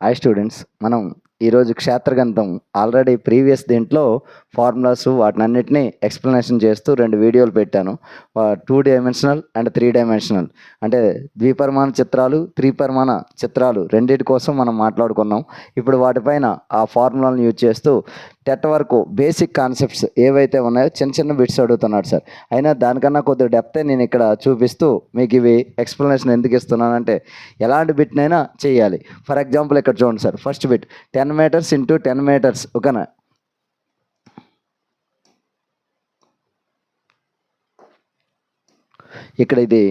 Hi students, మనం ఈరోజు క్షేత్రగణితం already previous దీంట్లో ఫార్ములాస్ వాటినన్నిటినీ ఎక్స్ప్లెనేషన్ చేస్తూ 2 వీడియోలు పెట్టాను. 2 డైమెన్షనల్ అండ్ 3 డైమెన్షనల్ అంటే ద్విపరిమాణ చిత్రాలు, త్రిపరిమాణ చిత్రాలు రెండింటి కోసం మనం మాట్లాడుకున్నాం. ఇప్పుడు వాటిపైన ఆ ఫార్ములాలను యూజ్ చేస్తూ టెట్ వరకు బేసిక్ కాన్సెప్ట్స్ ఏవైతే ఉన్నాయో చిన్న చిన్న బిట్స్ అడుగుతున్నాడు సార్. అయినా దానికన్నా కొద్దిగా డెప్తే నేను ఇక్కడ చూపిస్తూ మీకు ఇవి ఎక్స్ప్లెనేషన్ ఎందుకు ఇస్తున్నానంటే ఎలాంటి బిట్నైనా చేయాలి. ఫర్ ఎగ్జాంపుల్ ఇక్కడ చూడండి sir, first bit 10 metres into 10 metres. ఓకేనా, ఇక్కడ ఇది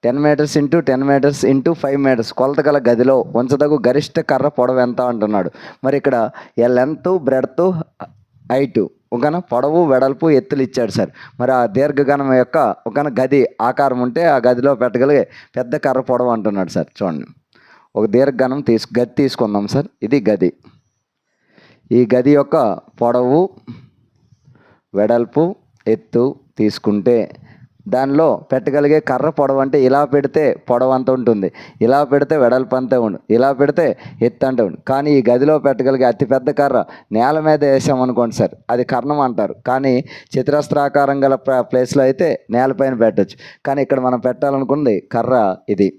10 metres into 10 metres into 5 metres కొలత గల గదిలో ఉంచదగు గరిష్ట కర్ర పొడవు ఎంత అంటున్నాడు. మరి ఇక్కడ లెంత్, బ్రెడ్త్, హైటు, ఒకన పొడవు, వెడల్పు, ఎత్తులు ఇచ్చాడు సార్. మరి ఆ దీర్ఘగణం యొక్క ఒకన గది ఆకారం ఉంటే ఆ గదిలో పెట్టగలిగే పెద్ద కర్ర పొడవు అంటున్నాడు సార్. చూడండి, ఒక దీర్ఘగణం గది తీసుకుందాం సార్. ఇది గది. ఈ గది యొక్క పొడవు, వెడల్పు, ఎత్తు తీసుకుంటే దానిలో పెట్టగలిగే కర్ర పొడవు అంటే ఇలా పెడితే పొడవు అంత ఉంటుంది, ఇలా పెడితే వెడల్పు అంతే ఉంటుంది, ఇలా పెడితే ఎత్తు అంతే ఉంటుంది. కానీ ఈ గదిలో పెట్టగలిగే అతిపెద్ద కర్ర నేల మీద వేసామనుకోండి సార్, అది కర్ణం అంటారు. కానీ చతురస్రాకారం గల ప్లేస్లో అయితే నేలపైన పెట్టచ్చు. కానీ ఇక్కడ మనం పెట్టాలనుకుంది కర్ర ఇది.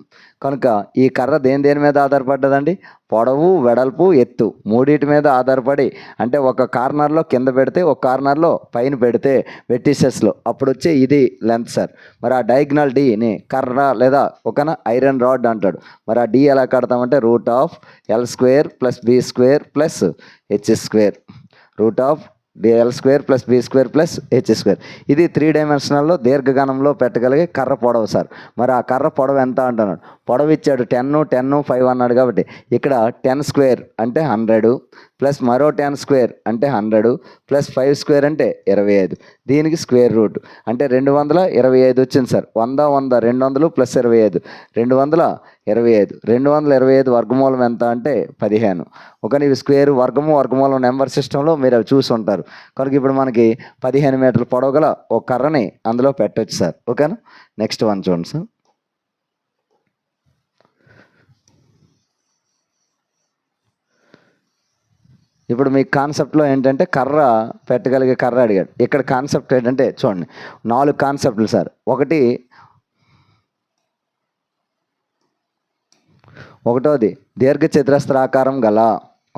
కనుక ఈ కర్ర దేని మీద ఆధారపడ్డదండి? పొడవు, వెడల్పు, ఎత్తు మూడింటి మీద ఆధారపడి, అంటే ఒక కార్నర్లో కింద పెడితే ఒక కార్నర్లో పైన పెడితే వెర్టిసెస్లో అప్పుడు వచ్చే ఇది లెంత్ సార్. మరి ఆ డయాగ్నల్ డీని కర్ర లేదా ఒకన ఐరన్ రాడ్ అంటాడు. మరి ఆ డి ఎలా కడతామంటే √L² + B² + H². √L² + B² + H². ఇది 3 డైమెన్షనల్లో దీర్ఘగణంలో పెట్టగలిగే కర్ర పొడవు సార్. మరి ఆ కర్ర పొడవు ఎంత అంటున్నాడు? పొడవు ఇచ్చాడు 10, 10, 5 అన్నాడు. కాబట్టి ఇక్కడ 10² అంటే 100 ప్లస్ మరో 10² అంటే 100 ప్లస్ 5² అంటే 25. దీనికి స్క్వేర్ రూట్ అంటే 225 వచ్చింది సార్. 100 100 200 ప్లస్ 25 225. 225 వర్గమూలం ఎంత అంటే 15. ఒక ఇవి స్క్వేర్, వర్గమూలం నెంబర్ సిస్టంలో మీరు అవి చూసి ఉంటారు. కనుక ఇప్పుడు మనకి 15 మీటర్ల పొడవు గల ఒక కర్రని అందులో పెట్టవచ్చు సార్. ఓకేనా, నెక్స్ట్ వన్ చూడండి సార్. ఇప్పుడు మీ కాన్సెప్ట్లో ఏంటంటే కర్ర పెట్టగలిగే కర్ర అడిగాడు. ఇక్కడ కాన్సెప్ట్ ఏంటంటే చూడండి, 4 కాన్సెప్ట్లు సార్. ఒకటోది దీర్ఘచతురస్రాకారం గల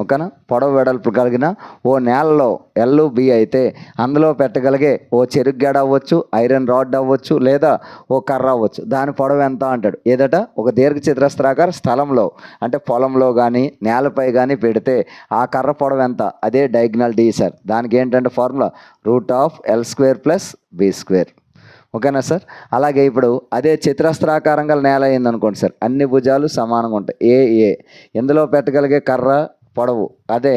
ఓకేనా పొడవు వెడల్పు కలిగిన ఓ నేలలో LB అయితే అందులో పెట్టగలిగే ఓ చెరుకు గడ అవ్వచ్చు, ఐరన్ రాడ్ అవ్వచ్చు, లేదా ఓ కర్ర అవ్వచ్చు. దాని పొడవు ఎంత అంటాడు. ఏదట ఒక దీర్ఘచతురస్రాకార స్థలంలో అంటే పొలంలో కానీ నేలపై కానీ పెడితే ఆ కర్ర పొడవు ఎంత? అదే డయాగ్నల్ డి సార్. దానికి ఏంటంటే ఫార్ములా √L² + B². ఓకేనా సార్. అలాగే ఇప్పుడు అదే చతురస్రాకారంగా నేల అయిందనుకోండి సార్, అన్ని భుజాలు సమానంగా ఉంటాయి. ఏ ఇందులో పెట్టగలిగే కర్ర పొడవు అదే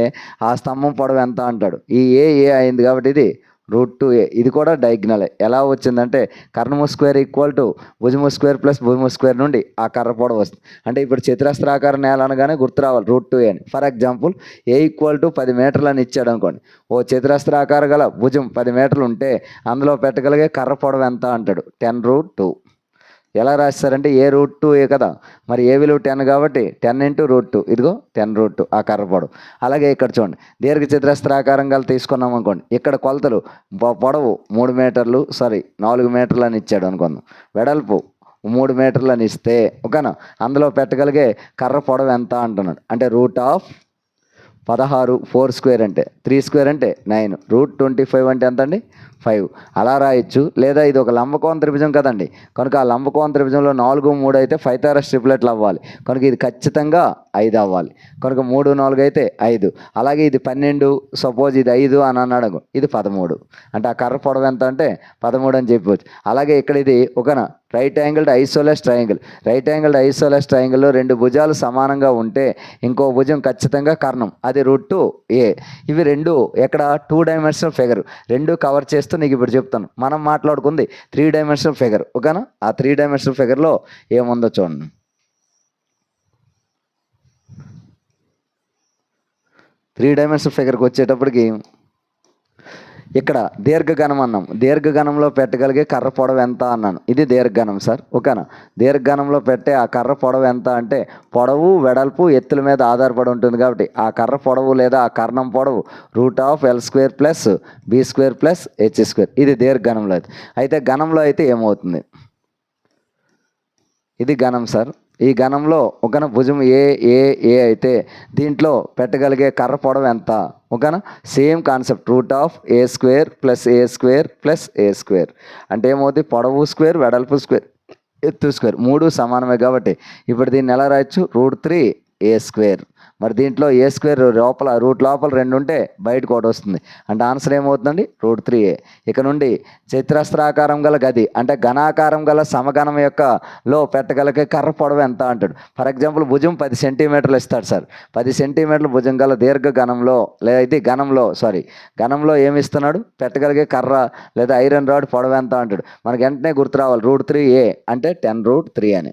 ఆ స్తంభం పొడవు ఎంత అంటాడు. ఈ ఏ అయింది కాబట్టి ఇది √2a. ఇది కూడా డయాగ్నలే. ఎలా వచ్చిందంటే కర్ణము స్క్వేర్ = భుజము స్క్వేర్ + భుజము స్క్వేర్ నుండి ఆ కర్ర పొడవు వస్తుంది. అంటే ఇప్పుడు చతురస్రాకార నేల అనగానే గుర్తు రావాలి √2a అని. ఫర్ ఎగ్జాంపుల్ a = 10 మీటర్లు అని ఇచ్చాడు అనుకోండి. ఓ చతురస్రాకార గల భుజం 10 మీటర్లు ఉంటే అందులో పెట్టగలిగే కర్ర పొడవు ఎంత అంటాడు. 10√2. ఎలా రాస్తారంటే a√2a కదా, మరి ఏ విలువ 10 కాబట్టి 10 × √2. ఇదిగో 10√2 ఆ కర్ర పొడవు. అలాగే ఇక్కడ చూడండి, దీర్ఘచతురస్రాకారంగా తీసుకున్నాం అనుకోండి. ఇక్కడ కొలతలు పొడవు 3 మీటర్లు 4 మీటర్లు అని ఇచ్చాడు అనుకుందాం. వెడల్పు 3 మీటర్లు అని ఇస్తే ఓకేనా, అందులో పెట్టగలిగే కర్ర పొడవు ఎంత అంటున్నాడు. అంటే √16 4² అంటే 3² అంటే 9 √25 అంటే ఎంత అండి 5. అలా రాయొచ్చు. లేదా ఇది ఒక లంబకోణ త్రిభుజం కదండి, కనుక ఆ లంబకోణ త్రిభుజంలో 4, 3 అయితే 5 తారస్ ట్రిప్లెట్లు అవ్వాలి. కనుక ఇది ఖచ్చితంగా 5 అవ్వాలి. కనుక 3, 4 అయితే 5. అలాగే ఇది 12, సపోజ్ ఇది 5 అని అన్నాడు, ఇది 13. అంటే ఆ కర్ర పొడవు ఎంత అంటే 13 అని చెప్పవచ్చు. అలాగే ఇక్కడ ఇది ఒకనా రైట్ యాంగిల్డ్ ఐసోలేస్ ట్రయాంగిల్లో 2 భుజాలు సమానంగా ఉంటే ఇంకో భుజం ఖచ్చితంగా కర్ణం, అది √2a. ఇవి రెండు ఎక్కడ 2 డైమెన్షనల్ ఫిగర్. రెండు కవర్ చేస్తూ నీకు ఇప్పుడు చెప్తాను. మనం మాట్లాడుకుంది 3 డైమెన్షనల్ ఫిగర్. ఓకేనా, ఆ 3 డైమెన్షనల్ ఫిగర్లో ఏముందో చూడండి. 3 డైమెన్షనల్ ఫిగర్కి వచ్చేటప్పటికి ఇక్కడ దీర్ఘఘనం అన్నాం, దీర్ఘఘనంలో పెట్టగలిగే కర్ర పొడవు ఎంత అన్నాను. ఇది దీర్ఘఘనం సార్, ఓకేనా. దీర్ఘఘనంలో పెట్టే ఆ కర్ర పొడవు ఎంత అంటే పొడవు వెడల్పు ఎత్తుల మీద ఆధారపడి ఉంటుంది కాబట్టి ఆ కర్ర పొడవు లేదా ఆ కర్ణం పొడవు √L² plus B² plus H². ఇది దీర్ఘఘనంలో అయితే ఘనంలో అయితే ఏమవుతుంది, ఇది ఘనం సార్. ఈ ఘనంలో ఒకన భుజం ఏ అయితే దీంట్లో పెట్టగలిగే కర్ర పొడవు ఎంత, ఓకేనా. Same concept √A² plus A² plus A². అంటే ఏమవుతుంది, పొడవు స్క్వేర్ వెడల్పు స్క్వేర్ ఎత్తు స్క్వేర్ 3 సమానమే కాబట్టి ఇప్పుడు దీన్ని ఎలా రాయొచ్చు, √3A². మరి దీంట్లో A² లోపల రూట్ లోపల 2 ఉంటే బయటకు ఒకటి వస్తుంది. అంటే ఆన్సర్ ఏమవుతుందండి, √3A. ఇక నుండి చతురస్రాకారం గల గది అంటే ఘనాకారం గల సమగణం యొక్క లో పెట్టగలిగే కర్ర పొడవు ఎంత అంటాడు. ఫర్ ఎగ్జాంపుల్ భుజం 10 సెంటీమీటర్లు ఇస్తాడు సార్. 10 సెంటీమీటర్లు భుజం గల దీర్ఘ ఘనంలో లేదా ఇది ఘనంలో ఏమి ఇస్తున్నాడు, పెట్టగలిగే కర్ర లేదా ఐరన్ రాడ్ పొడవు ఎంత అంటాడు. మనకి వెంటనే గుర్తు రావాలి √3A అంటే 10√3 అని,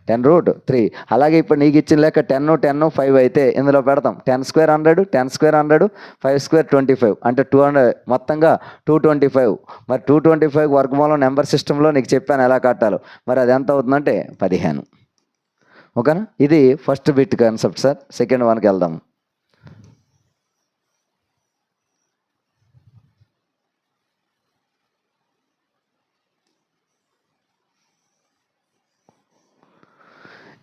10√3. అలాగే ఇప్పుడు నీకు ఇచ్చిన లెక్క 10 5 అయితే ఇందులో పెడతాం 10² 100, 10² 100, 5² 25 అంటే 200, మొత్తంగా 225. మరి 225 వర్గమూలం నెంబర్ సిస్టంలో నీకు చెప్పాను ఎలా కట్టాలో. మరి అది ఎంత అవుతుందంటే 15, ఓకేనా. ఇది first bit concept sir. Second వన్కి వెళ్దాం.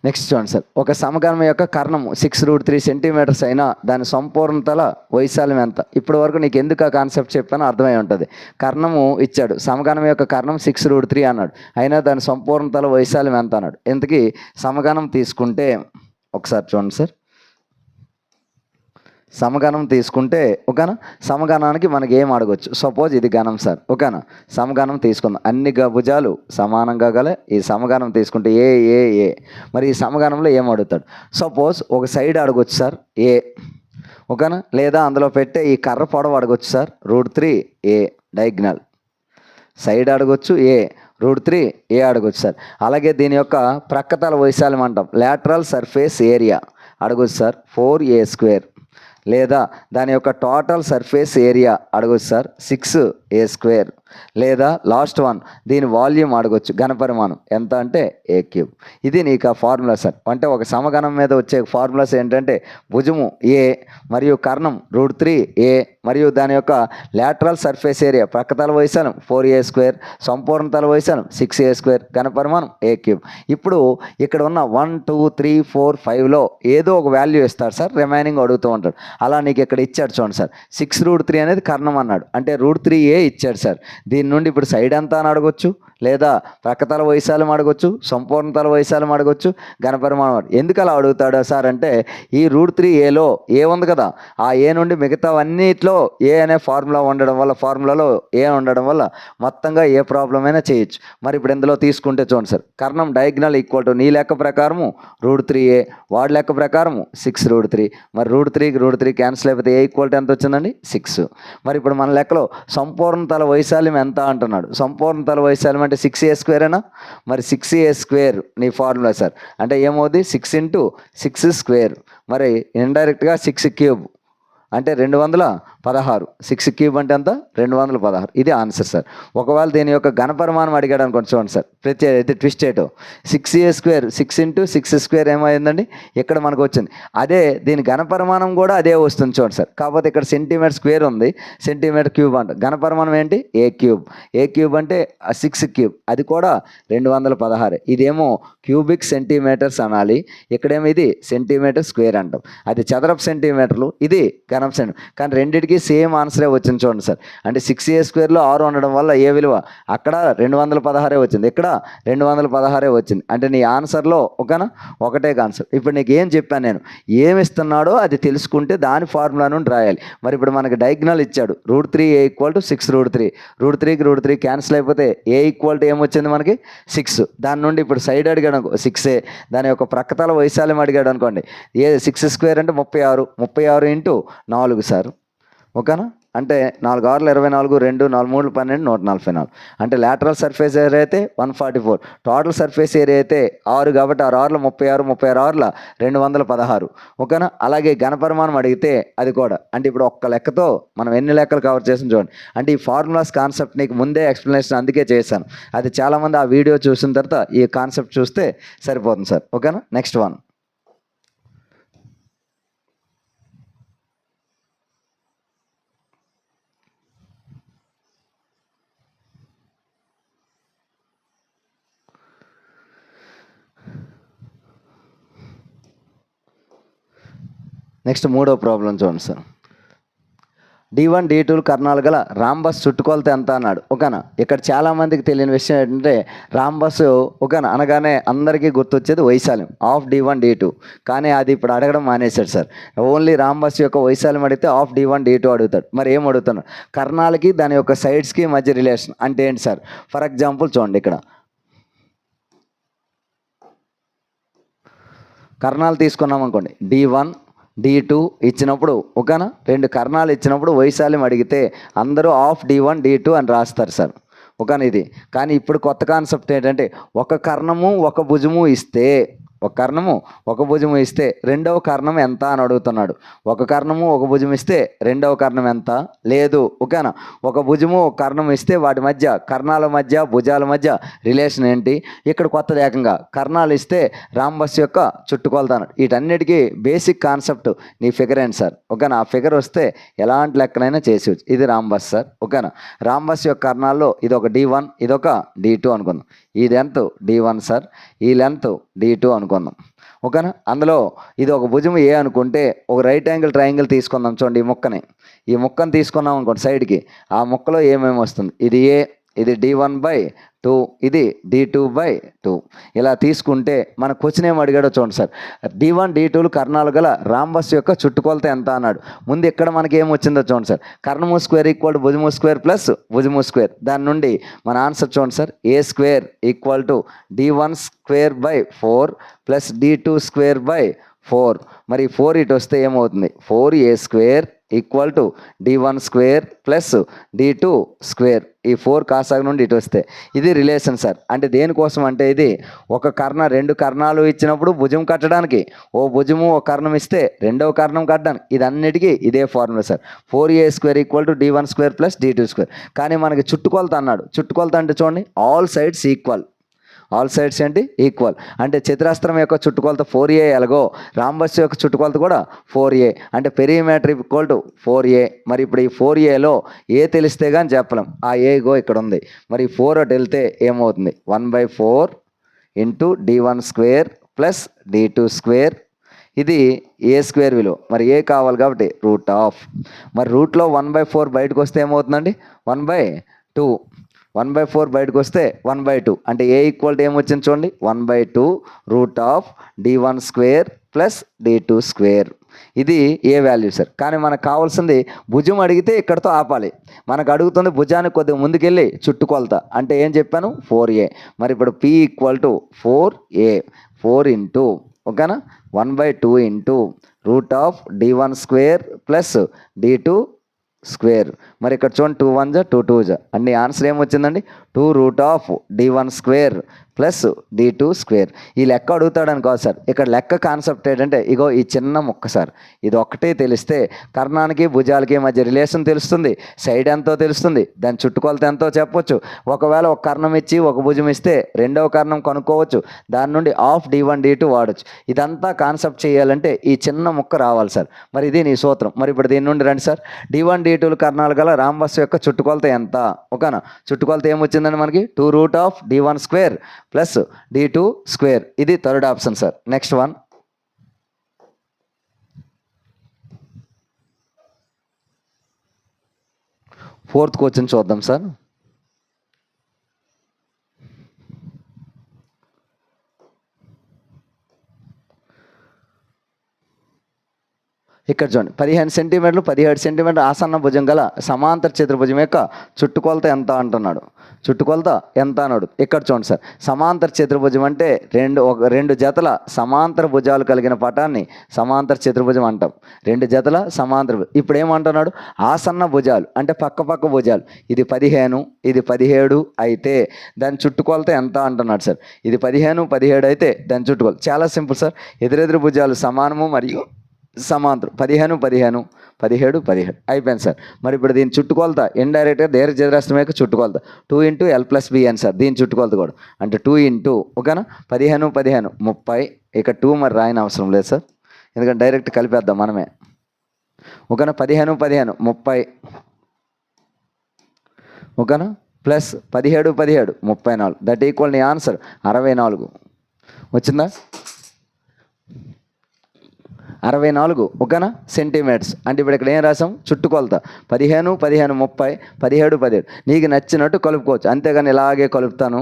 నెక్స్ట్ చూడండి సార్, ఒక సమగణం యొక్క కర్ణం 6√3 సెంటీమీటర్స్ అయినా దాని సంపూర్ణతల వైశాల్యం ఎంత. ఇప్పటి వరకు నీకు ఎందుకు ఆ కాన్సెప్ట్ చెప్పానో అర్థమై ఉంటుంది. కర్ణము ఇచ్చాడు, సమగణం యొక్క కర్ణం 6√3 అన్నాడు, అయినా దాని సంపూర్ణతల వైశాల్యం ఎంత అన్నాడు. ఇంతకీ సమగణం తీసుకుంటే ఒకసారి చూడండి సార్, సమగణం తీసుకుంటే ఓకేనా, సమగణానికి మనకి ఏం అడగొచ్చు. సపోజ్ ఇది గణం సార్, ఓకేనా. సమగణం తీసుకుందాం, అన్ని భుజాలు సమానంగా గల ఈ సమగణం తీసుకుంటే ఏ. మరి ఈ సమగణంలో ఏం అడుగుతాడు. సపోజ్ ఒక సైడ్ అడగొచ్చు సార్ ఏ, ఓకేనా. లేదా అందులో పెట్టే ఈ కర్ర పొడవు అడగొచ్చు సార్ √3A డయాగ్నల్. సైడ్ అడగొచ్చు ఏ, √3A అడగొచ్చు సార్. అలాగే దీని యొక్క ప్రక్కతల వైశాల్యం అంటాం, లాటరల్ సర్ఫేస్ ఏరియా అడగొచ్చు సార్ 4A². లేదా దాని యొక్క టోటల్ సర్ఫేస్ ఏరియా అడగొచ్చు సార్ 6A². లేదా లాస్ట్ వన్ దీని వాల్యూమ్ అడగొచ్చు, ఘనపరిమాణం ఎంత అంటే A³. ఇది నీకు ఆ ఫార్ములా సార్. అంటే ఒక సమగణం మీద వచ్చే ఫార్ములాస్ ఏంటంటే భుజము ఏ మరియు కర్ణం √3A మరియు దాని యొక్క లాటరల్ సర్ఫేస్ ఏరియా ప్రక్కతల వైశాల్యం 4A², సంపూర్ణతల వైశాల్యం 6A², ఘనపరిమాణం A³. ఇప్పుడు ఇక్కడ ఉన్న 1 2 3 4 5లో ఏదో ఒక వాల్యూ ఇస్తాడు సార్, రిమైనింగ్ అడుగుతూ ఉంటాడు. అలా నీకు ఇక్కడ ఇచ్చాడు చూడండి సార్, 6√3 అనేది కర్ణం అన్నాడు అంటే √3A ఇచ్చాడు సార్. దీని నుండి ఇప్పుడు సైడ్ ఎంత అని అడగొచ్చు, లేదా ప్రక్కతల వైశాల్యం అడగొచ్చు, సంపూర్ణతల వైశాల్యం అడగొచ్చు, ఘనపరిమాణం. ఎందుకు అలా అడుగుతాడు సార్ అంటే ఈ √3Aలో ఏ ఉంది కదా, ఆ ఏ నుండి మిగతావన్నిట్లో ఏ అనే ఫార్ములా ఫార్ములాలో ఏ ఉండడం వల్ల మొత్తంగా ఏ ప్రాబ్లం అయినా చేయొచ్చు. మరి ఇప్పుడు ఇందులో తీసుకుంటే చూడండి సార్, కర్ణం డయాగ్నల్ ఈక్వల్ టు నీ లెక్క ప్రకారము √3A, వాడి లెక్క ప్రకారము 6√3. మరి √3 క్యాన్సిల్ అయిపోతే ఏ ఈక్వల్ టు ఎంత వచ్చిందండి 6. మరి ఇప్పుడు మన లెక్కలో సంపూర్ణతల వైశాల్యం ఎంత అంటున్నాడు. సంపూర్ణతల వైశాల్యం అంటే 6A². మరి 6A² నీ ఫార్ములా సార్. అంటే ఏమవుతుంది 6 × 6². మరి ఇండైరెక్ట్గా 6³ అంటే 216. 6³ అంటే ఎంత 216. ఇది ఆన్సర్ సార్. ఒకవేళ దీని యొక్క ఘనపరిమాణం అడిగాడు అనుకోండి చూడండి సార్, ఇది ట్విస్ట్ ఏటో 6A², 6 × 6² ఏమైందండి ఇక్కడ మనకు వచ్చింది. అదే దీని ఘనపరిమాణం కూడా అదే వస్తుంది చూడండి సార్. కాకపోతే ఇక్కడ సెంటీమీటర్² ఉంది, సెంటీమీటర్³ అంట. ఘనపరిమాణం ఏంటి A³ అంటే 6³ అది కూడా 216. ఇదేమో క్యూబిక్ సెంటీమీటర్స్ అనాలి, ఇక్కడేమో ఇది సెంటీమీటర్² అంటాం. అది చదరపు సెంటీమీటర్లు, ఇది ఘనం సెంటీమీటర్. కానీ రెండింటికి సేమ్ ఆన్సరే వచ్చింది చూడండి సార్. అంటే 6A² 6 ఉండడం వల్ల ఏ విలువ అక్కడ 216 వచ్చింది, ఇక్కడ 216 వచ్చింది. అంటే నీ ఆన్సర్లో ఒకటే ఆన్సర్. ఇప్పుడు నీకు ఏం చెప్పాను నేను, ఏమి ఇస్తున్నాడో అది తెలుసుకుంటే దాని ఫార్ములా నుండి రాయాలి. మరి ఇప్పుడు మనకి డయాగ్నల్ ఇచ్చాడు √3A = 6√3. √3 క్యాన్సిల్ అయిపోతే ఏ ఈక్వల్ టు ఏమొచ్చింది మనకి 6. దాని నుండి ఇప్పుడు సైడ్ అడిగాడు 6A, దాని యొక్క ప్రక్కతల వైశాల్యం అడిగాడు అనుకోండి, ఏ 6² అంటే 36 × 4 సార్, ఓకేనా. అంటే 4 6 24, 2 4 3 12 144. అంటే లాటరల్ సర్ఫేస్ ఏరియా అయితే 144. టోటల్ సర్ఫేస్ ఏరియా అయితే 6 కాబట్టి 6 6 36, 36 216. ఓకేనా. అలాగే ఘనపరిమాణం అడిగితే అది కూడా అంటే ఇప్పుడు ఒక్క లెక్కతో మనం ఎన్ని లెక్కలు కవర్ చేసిన చూడండి. అంటే ఈ ఫార్ములాస్ కాన్సెప్ట్ నీకు ముందే ఎక్స్ప్లెనేషన్ అందుకే చేశాను. అది చాలామంది ఆ వీడియో చూసిన తర్వాత ఈ కాన్సెప్ట్ చూస్తే సరిపోతుంది సార్. ఓకేనా. Next one. నెక్స్ట్ మూడో ప్రాబ్లం చూడండి సార్. D1 D2 కర్ణాలు గల రాంబస్ చుట్టుకొలత ఎంత అన్నాడు. ఓకేనా. ఇక్కడ చాలామందికి తెలియని విషయం ఏంటంటే రాంబస్ ఓకేనా అనగానే అందరికీ గుర్తొచ్చేది వైశాల్యం ఆఫ్ D1 D2. కానీ అది ఇప్పుడు అడగడం మానేశాడు సార్. ఓన్లీ రాంబస్ యొక్క వైశాల్యం అడిగితే ఆఫ్ D1 D2 అడుగుతాడు. మరి ఏం అడుగుతున్నాడు? కర్ణాలకి దాని యొక్క సైడ్స్కి మధ్య రిలేషన్ అంటే ఏంటి సార్? ఫర్ ఎగ్జాంపుల్ చూడండి, ఇక్కడ కర్ణాలు తీసుకున్నాం అనుకోండి. D1 D2 ఇచ్చినప్పుడు ఓకేనా, 2 కర్ణాలు ఇచ్చినప్పుడు వైశాల్యం అడిగితే అందరూ ఆఫ్ D1 D2 అని రాస్తారు సార్. ఓకేనా. ఇది కానీ ఇప్పుడు కొత్త కాన్సెప్ట్ ఏంటంటే ఒక కర్ణము ఒక భుజము ఇస్తే ఒక కర్ణము ఒక భుజము ఇస్తే రెండవ కర్ణం ఎంత అని అడుగుతున్నాడు. ఒక కర్ణము ఒక భుజం ఇస్తే రెండవ కర్ణం ఎంత లేదు. ఓకేనా. ఒక భుజము ఒక కర్ణం ఇస్తే వాటి మధ్య కర్ణాల మధ్య భుజాల మధ్య రిలేషన్ ఏంటి? ఇక్కడ కొత్తది ఏకంగా కర్ణాలు ఇస్తే రాంబస్ యొక్క చుట్టుకొలతాను. వీటన్నిటికీ బేసిక్ కాన్సెప్ట్ నీ ఫిగర్ ఏంటి సార్? ఓకేనా. ఆ ఫిగర్ వస్తే ఎలాంటి లెక్కనైనా చేసేవచ్చు. ఇది రాంబస్ సార్. ఓకేనా. రాంబస్ యొక్క కర్ణాల్లో ఇది ఒక D1 ఇదొక D2 అనుకుందాం. ఈ లెంత్ D1 సార్, ఈ లెంత్ D2 అనుకుందాం. ఓకేనా. అందులో ఇది ఒక భుజం ఏ అనుకుంటే ఒక రైట్ యాంగిల్ ట్రయాంగిల్ తీసుకుందాం. చూడండి ఈ ముక్కను తీసుకున్నాం అనుకోండి సైడ్కి. ఆ ముక్కలో ఏమేమి వస్తుంది? ఇది ఏ, ఇది D1/2, ఇది D2/2. ఇలా తీసుకుంటే మన క్వశ్చన్ ఏం అడిగాడో చూడండి సార్. D1 D2 కర్ణాలు గల రాంబస్ యొక్క చుట్టుకొలత ఎంత అన్నాడు. ముందు ఇక్కడ మనకి ఏమొచ్చిందో చూడండి సార్. కర్ణము స్క్వేర్ ఈక్వల్ టు భుజము స్క్వేర్ ప్లస్ భుజము స్క్వేర్. దాని నుండి మన ఆన్సర్ చూడండి సార్. A square equal to D1 స్క్వేర్/4 ప్లస్ D2 స్క్వేర్/4. మరి 4 ఇటు వస్తే ఏమవుతుంది? 4A square equal to D1 square plus D2 square. ఈ 4 కాసాగ నుండి ఇటు వస్తే ఇది రిలేషన్ సార్. అంటే దేనికోసం అంటే ఇది ఒక 2 కర్ణాలు ఇచ్చినప్పుడు భుజం కట్టడానికి, ఓ భుజము ఒక కర్ణం ఇస్తే రెండవ కర్ణం కట్టడానికి, ఇదన్నిటికీ ఇదే formula sir. 4A square equal to D1 square plus D2 square. కానీ మనకి చుట్టుకొలత అన్నాడు. చుట్టుకొలత అంటే చూడండి all sides equal. All sides ఏంటి? ఈక్వల్. అంటే చతురస్రం యొక్క చుట్టుకొలత 4A ఎలాగో రాంబస్ యొక్క చుట్టుకొలత కూడా 4A. అంటే పెరిమీటర్ ఈక్వల్ టు 4A. మరి ఇప్పుడు ఈ 4Aలో ఏ తెలిస్తే కానీ చెప్పలేం. ఆ ఏగో ఇక్కడ ఉంది. మరి 4 అటు వెళ్తే ఏమవుతుంది? 1/4 into D1 square plus D2 square. ఇది ఏ స్క్వేర్ విలువ. మరి ఏ కావాలి కాబట్టి రూట్. మరి రూట్లో 1/4 బయటకు వస్తే ఏమవుతుందండి? 1/2. 1/4 బయటకు వస్తే 1/2. అంటే ఏ ఈక్వల్ టు ఏమొచ్చింది చూడండి, 1/2 రూట్/D1 స్క్వేర్ ప్లస్ D2 స్క్వేర్. ఇది ఏ వాల్యూ సార్. కానీ మనకు కావాల్సింది భుజం అడిగితే ఇక్కడతో ఆపాలి. మనకు అడుగుతుంది భుజానికి కొద్దిగా ముందుకెళ్ళి చుట్టుకొలత. అంటే ఏం చెప్పాను? 4A. మరి ఇప్పుడు P equal to 4A. 4 into ఓకేనా 1/2 ఇంటూ రూట్/D1 స్క్వేర్ ప్లస్ D2 స్క్వేర్. మరి ఇక్కడ చూడండి 2 1 2 2 అన్ని ఆన్సర్ ఏమొచ్చిందండి? 2 రూట్/D1 స్క్వేర్ ప్లస్ D2 స్క్వేర్. ఈ లెక్క అడుగుతాడని కాదు సార్. ఇక్కడ లెక్క కాన్సెప్ట్ ఏంటంటే ఇగో ఈ చిన్న ముక్క సార్. ఇది ఒక్కటే తెలిస్తే కర్ణానికి భుజాలకి మధ్య రిలేషన్ తెలుస్తుంది, సైడ్ ఎంతో తెలుస్తుంది, దాని చుట్టుకొలత ఎంతో చెప్పొచ్చు. ఒకవేళ ఒక కర్ణం ఇచ్చి ఒక భుజం ఇస్తే రెండవ కర్ణం కనుక్కోవచ్చు. దాని నుండి ఆఫ్ D1 D2 వాడచ్చు. ఇదంతా కాన్సెప్ట్ చేయాలంటే ఈ చిన్న ముక్క రావాలి సార్. మరి ఇది నీ సూత్రం. మరి ఇప్పుడు దీని నుండి రండి సార్. D1 D2 కర్ణాలు గల రాంబస్ యొక్క చుట్టుకొలత ఎంత? ఓకేనా. చుట్టుకొలత ఏమొచ్చిందండి మనకి? 2 రూట్/D1 స్క్వేర్ ప్లస్ D2 స్క్వేర్. ఇది third option sir. Next one. Fourth question చూద్దాం సార్. ఇక్కడ చూడండి 15 సెంటీమీటర్లు 17 సెంటీమీటర్లు ఆసన్న భుజం గల సమాంతర చతుర్భుజం యొక్క చుట్టుకొలత ఎంత అంటున్నాడు. చుట్టుకొలత ఎంత అన్నాడు. ఇక్కడ చూడండి సార్, సమాంతర చతుర్భుజం అంటే రెండు జతల సమాంతర భుజాలు కలిగిన పటాన్ని సమాంతర చతుర్భుజం అంటాం. రెండు జతల సమాంతర. ఇప్పుడు ఏమంటున్నాడు, ఆసన్న భుజాలు అంటే పక్క భుజాలు. ఇది 15 ఇది 17 అయితే దాని చుట్టుకొలత ఎంత అంటున్నాడు సార్. ఇది 15 17 అయితే దాని చుట్టుకొలత చాలా సింపుల్ సార్. ఎదురెదురు భుజాలు సమానము మరియు సమాంతరం 15 15 17 17 అయిపోయింది సార్. మరి ఇప్పుడు దీని చుట్టుకొలత ఇండైరెక్ట్గా దీర్ఘచతురస్రం యొక్క చుట్టుకొలత 2 × L+B అని సార్. దీని చుట్టుకొలత కూడా అంటే 2 × ఓకేనా 15 15 30. ఇక 2 మరి రాయని అవసరం లేదు సార్, ఎందుకంటే డైరెక్ట్ కలిపేద్దాం మనమే. ఓకేనా 15 15 30 ఓకేనా ప్లస్ 17 17 34 దట్ ఈక్వల్ నీ ఆన్సర్ 64 వచ్చిందా. 64 ఓకేనా సెంటీమీటర్స్. అంటే ఇప్పుడు ఇక్కడ ఏం రాసాం, చుట్టుకొలత 15 15 30 17 17. నీకు నచ్చినట్టు కలుపుకోవచ్చు, అంతేగాని ఇలాగే కలుపుతాను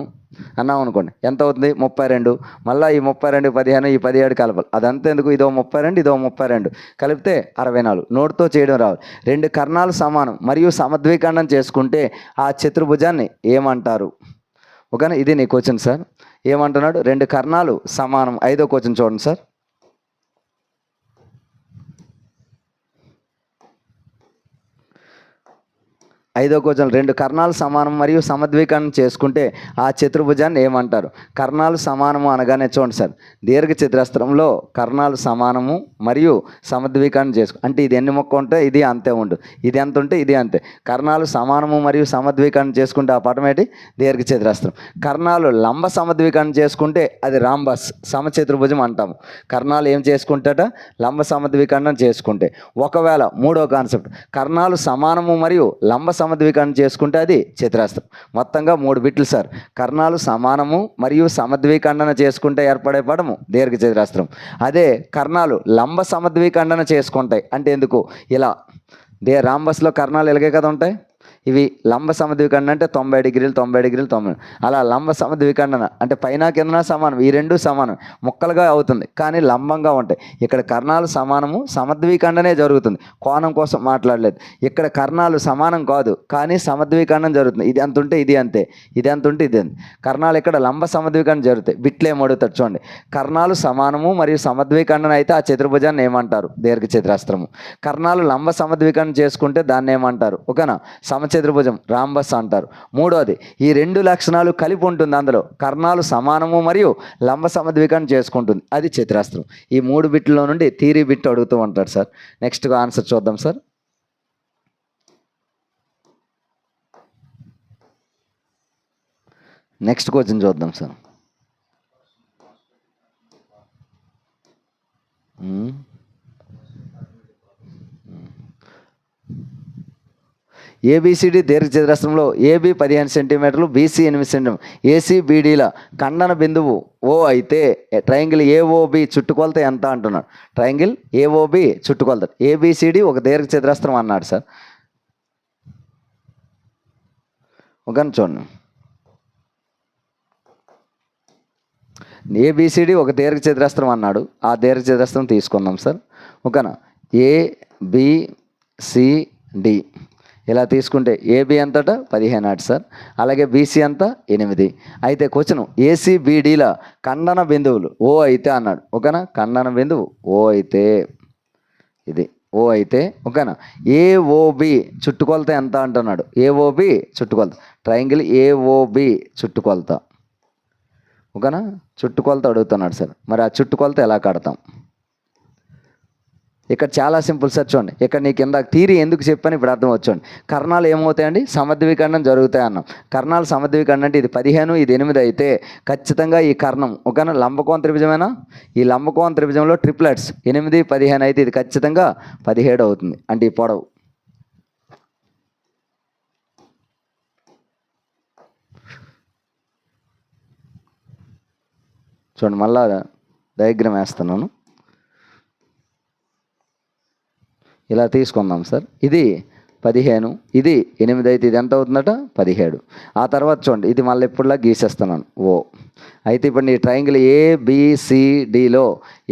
అన్నాం అనుకోండి ఎంత అవుతుంది 32. మళ్ళీ ఈ 32 15 ఈ 17 కలపాలి. అదంతా ఎందుకు, ఇదో 32 ఇదో 32 కలిపితే 64. నోటితో చేయడం రావాలి. రెండు కర్ణాలు సమానం మరియు సమద్విఖండం చేసుకుంటే ఆ చతుర్భుజాన్ని ఏమంటారు. ఓకేనా ఇది నీ క్వశ్చన్ సార్. ఏమంటున్నాడు, రెండు కర్ణాలు సమానం. 5వ క్వశ్చన్ చూడండి సార్. 5వ క్వశ్చన్, రెండు కర్ణాలు సమానం మరియు సమద్విఖండం చేసుకుంటే ఆ చతుర్భుజాన్ని ఏమంటారు. కర్ణాలు సమానము అనగానే చూడండి సార్, దీర్ఘ చతురస్రంలో కర్ణాలు సమానము మరియు సమద్విఖండం అంటే ఇది ఎన్ని మొక్క ఉంటే ఇది అంతే ఉండు, ఇది ఎంత ఉంటే ఇది అంతే. కర్ణాలు సమానము మరియు సమద్విఖండం చేసుకుంటే ఆ పటం ఏంటి, దీర్ఘ చతురస్రం. కర్ణాలు లంబ సమద్విఖండం చేసుకుంటే అది రాంబస్ సమచతుర్భుజం అంటాము. కర్ణాలు ఏం చేసుకుంటాట, లంబ సమద్విఖండం చేసుకుంటే. ఒకవేళ 3వ కాన్సెప్ట్, కర్ణాలు సమానము మరియు లంబ సమద్విఖండం చేసుకుంటే అది చతురస్రం. మొత్తంగా 3 బిట్లు సార్. కర్ణాలు సమానము మరియు సమద్విఖండన చేసుకుంటే ఏర్పడే పడము దీర్ఘ చతురస్రం. అదే కర్ణాలు లంబ సమద్విఖండన చేసుకుంటాయి అంటే ఎందుకు, ఇలా రాంబస్లో కర్ణాలు ఇలాగే కదా ఉంటాయి. ఇవి లంబ సమద్విఖండన అంటే 90 డిగ్రీలు 90 డిగ్రీలు 90. అలా లంబ సమద్విఖండన అంటే పైన కిందన సమానం, ఈ రెండు సమానం ముక్కలుగా అవుతుంది కానీ లంబంగా ఉంటాయి. ఇక్కడ కర్ణాలు సమానము సమద్విఖండనే జరుగుతుంది, కోణం కోసం మాట్లాడలేదు. ఇక్కడ కర్ణాలు సమానం కాదు కానీ సమద్విఖండం జరుగుతుంది. ఇది ఎంత ఉంటే ఇది అంతే, ఇది ఎంత ఉంటే ఇది అంతే. కర్ణాలు ఇక్కడ లంబ సమద్విఖండం జరుగుతాయి. బిట్లేం అడుగుతాడు చూడండి, కర్ణాలు సమానము మరియు సమద్విఖండన అయితే ఆ చతుర్భుజాన్ని ఏమంటారు, దీర్ఘ చతురస్రము. కర్ణాలు లంబ సమద్విఖండం చేసుకుంటే దాన్ని ఏమంటారు, ఓకేనా సమచతుర్భుజం రాంబస్ అంటారు. 3వది, ఈ రెండు లక్షణాలు కలిపి ఉంటుంది. అందులో కర్ణాలు సమానము మరియు లంబ సమద్విఖండం చేసుకుంటుంది, అది చతురస్రం. ఈ 3 బిట్లో నుండి థియరీ బిట్ అడుగుతూ ఉంటాడు సార్. నెక్స్ట్ ఆన్సర్ చూద్దాం సార్. నెక్స్ట్ క్వశ్చన్ చూద్దాం సార్. ఏబిసిడి దీర్ఘచతురస్రంలో ఏబి 15 సెంటీమీటర్లు బీసీ 8 సెంటీమీటర్లు ఏసీ బీడీల ఖండన బిందువు ఓ అయితే ట్రయాంగిల్ ఏఓబి చుట్టుకొలత ఎంత అంటున్నాడు. ట్రయాంగిల్ ఏఓబి చుట్టుకొలత ఏబిసిడి ఒక దీర్ఘచతురస్రం అన్నాడు సార్. ఒక చూడండి, ఏబిసిడి ఒక దీర్ఘచతురస్రం అన్నాడు. ఆ దీర్ఘచతురస్రం తీసుకుందాం సార్. ఓకేనా ఏబిసిడి ఇలా తీసుకుంటే ఏబి అంతట 15 అటు సార్, అలాగే బీసీ అంతా 8. అయితే క్వశ్చన్ ఏసీబీడీల ఖండన బిందువులు ఓ అయితే అన్నాడు. ఓకేనా ఖండన బిందువు ఓ అయితే ఇది ఓ అయితే ఓకేనా ఏఓబి చుట్టుకొలత ఎంత అంటున్నాడు. ఏఓబి చుట్టుకొలత ట్రయాంగిల్ ఏఓబి చుట్టుకొలత ఓకేనా చుట్టుకొలత అడుగుతున్నాడు సార్. మరి ఆ చుట్టుకొలత ఎలా కడతాం. ఇక్కడ చాలా సింపుల్ సార్. చూడండి ఇక్కడ నీకు ఇందాక థియరీ ఎందుకు చెప్పాను ఇప్పుడు అర్థం వచ్చండి. కర్ణాలు ఏమవుతాయండి, సమద్విఖండం జరుగుతాయి అన్నాం. కర్ణాలు సమద్విఖండం అంటే ఇది 15 ఇది 8 అయితే ఖచ్చితంగా ఈ కర్ణం ఓకేనా లంబకోణ త్రిభుజమేనా. ఈ లంబకోణ త్రిభుజంలో ట్రిప్లెట్స్ 8 15 అయితే ఇది ఖచ్చితంగా 17 అవుతుంది. అంటే ఈ పొడవు చూడండి, మళ్ళా డయాగ్రామ్ వేస్తున్నాను. ఇలా తీసుకుందాం సార్. ఇది 15, ఇది 8 అయితే ఇది ఎంత అవుతుందట 17. ఆ తర్వాత చూడండి, ఇది మళ్ళీ ఎప్పుడులా గీసేస్తున్నాను ఓ. అయితే ఇప్పుడు నీ ట్రయాంగిల్ ఏబిసిడిలో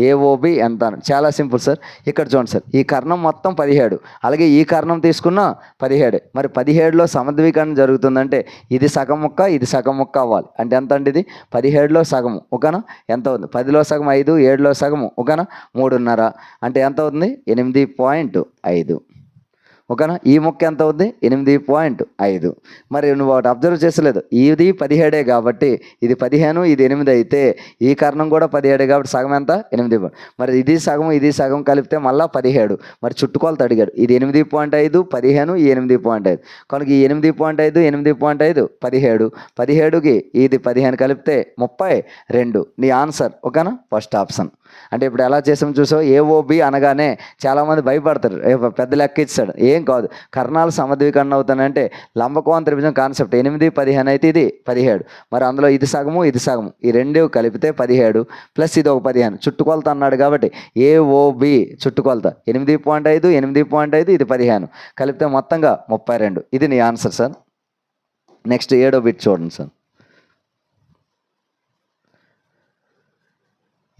ఏఓబి ఎంత అని చాలా సింపుల్ సార్. ఇక్కడ చూడండి సార్, ఈ కర్ణం మొత్తం 17, అలాగే ఈ కర్ణం తీసుకున్న 17. మరి 17లో సమద్వీకరణ జరుగుతుందంటే ఇది సగం ముక్క, ఇది సగం ముక్క అవ్వాలి. అంటే ఎంత అండి ఇది 17లో సగము ఓకేనా, ఎంత అవుతుంది 10లో సగం 5, 7లో సగము ఓకేనా 3.5, అంటే ఎంత అవుతుంది 8.5 ఓకేనా. ఈ ముక్క ఎంత అవుతుంది 8.5. మరి నువ్వు ఒకటి అబ్జర్వ్ చేసలేదు, ఇది 17 కాబట్టి ఇది 15, ఇది 8 అయితే ఈ కర్ణం కూడా 17 కాబట్టి సగం ఎంత 8. మరి ఇది సగం ఇది సగం కలిపితే మళ్ళీ 17. మరి చుట్టుకొలత అడిగాడు, ఇది 8.5 15 ఈ 8.5 కనుక ఈ 8.5 8.5 17, 17కి ఇది 15 కలిపితే 32 నీ ఆన్సర్ ఓకేనా, ఫస్ట్ ఆప్షన్. అంటే ఇప్పుడు ఎలా చేసాము చూసావు, ఏఓబి అనగానే చాలామంది భయపడతారు, పెద్ద లెక్క ఇచ్చాడు, ఏం కాదు. కర్ణాలు సమద్వీకరణ అవుతానంటే లంబకోణ త్రిభుజం కాన్సెప్ట్ 8 15 అయితే ఇది 17. మరి అందులో ఇది సగము ఇది సగము, ఈ రెండు కలిపితే 17 ప్లస్ ఇది ఒక 15 చుట్టుకొలత అన్నాడు కాబట్టి ఏఓబి చుట్టుకొలత 8.5 8.5 ఇది 15 కలిపితే మొత్తంగా 32. ఇది నీ ఆన్సర్ సార్. నెక్స్ట్ 7వ బిట్ చూడండి సార్.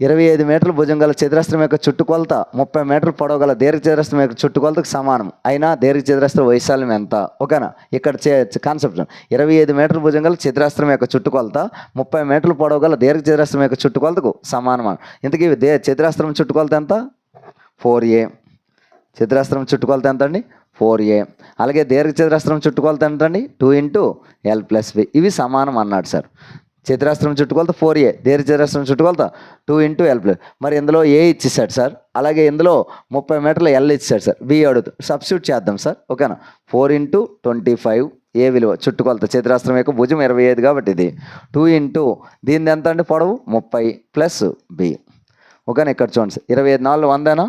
25 మీటర్ల భుజం గల చతురస్రం యొక్క చుట్టుకొలత 30 మీటర్ల పొడవు గల దీర్ఘ చతురస్రం యొక్క చుట్టుకొలతకు సమానం అయినా దీర్ఘ చతురస్రం వైశాల్యం ఎంత ఓకేనా. ఇక్కడ కాన్సెప్ట్ 25 మీటర్ల భుజం గల చతురస్రం యొక్క చుట్టుకొలత 30 మీటర్ల పొడవు గల దీర్ఘ చతురస్రం యొక్క చుట్టుకొలతకు సమానం. ఇంతకీ చతురస్రం చుట్టుకొలత ఎంత 4a. చతురస్రం చుట్టుకొలత ఎంత అండి 4a. అలాగే దీర్ఘ చతురస్రం చుట్టుకొలత ఎంత అండి 2 × l + b. ఇవి సమానం అన్నాడు సార్. చతురస్రం చుట్టుకొలత 4a, దీర్ఘ చతురస్రం చుట్టుకొలత 2 × l+. మరి ఇందులో ఏ ఇచ్చేసాడు సార్, అలాగే ఇందులో 30 మీటర్ల ఎల్ ఇచ్చాడు సార్. బి అడుగుతూ సబ్స్టిట్యూట్ చేద్దాం సార్ ఓకేనా. 4 × 25 ఏ విలువ చుట్టుకొలత చతురస్రం యొక్క భుజం 25 కాబట్టి ఇది 2 × దీనిది ఎంత అండి పొడవు 30 ప్లస్ బి ఓకేనా. ఇక్కడ చూడండి సార్ 25 4 100నా,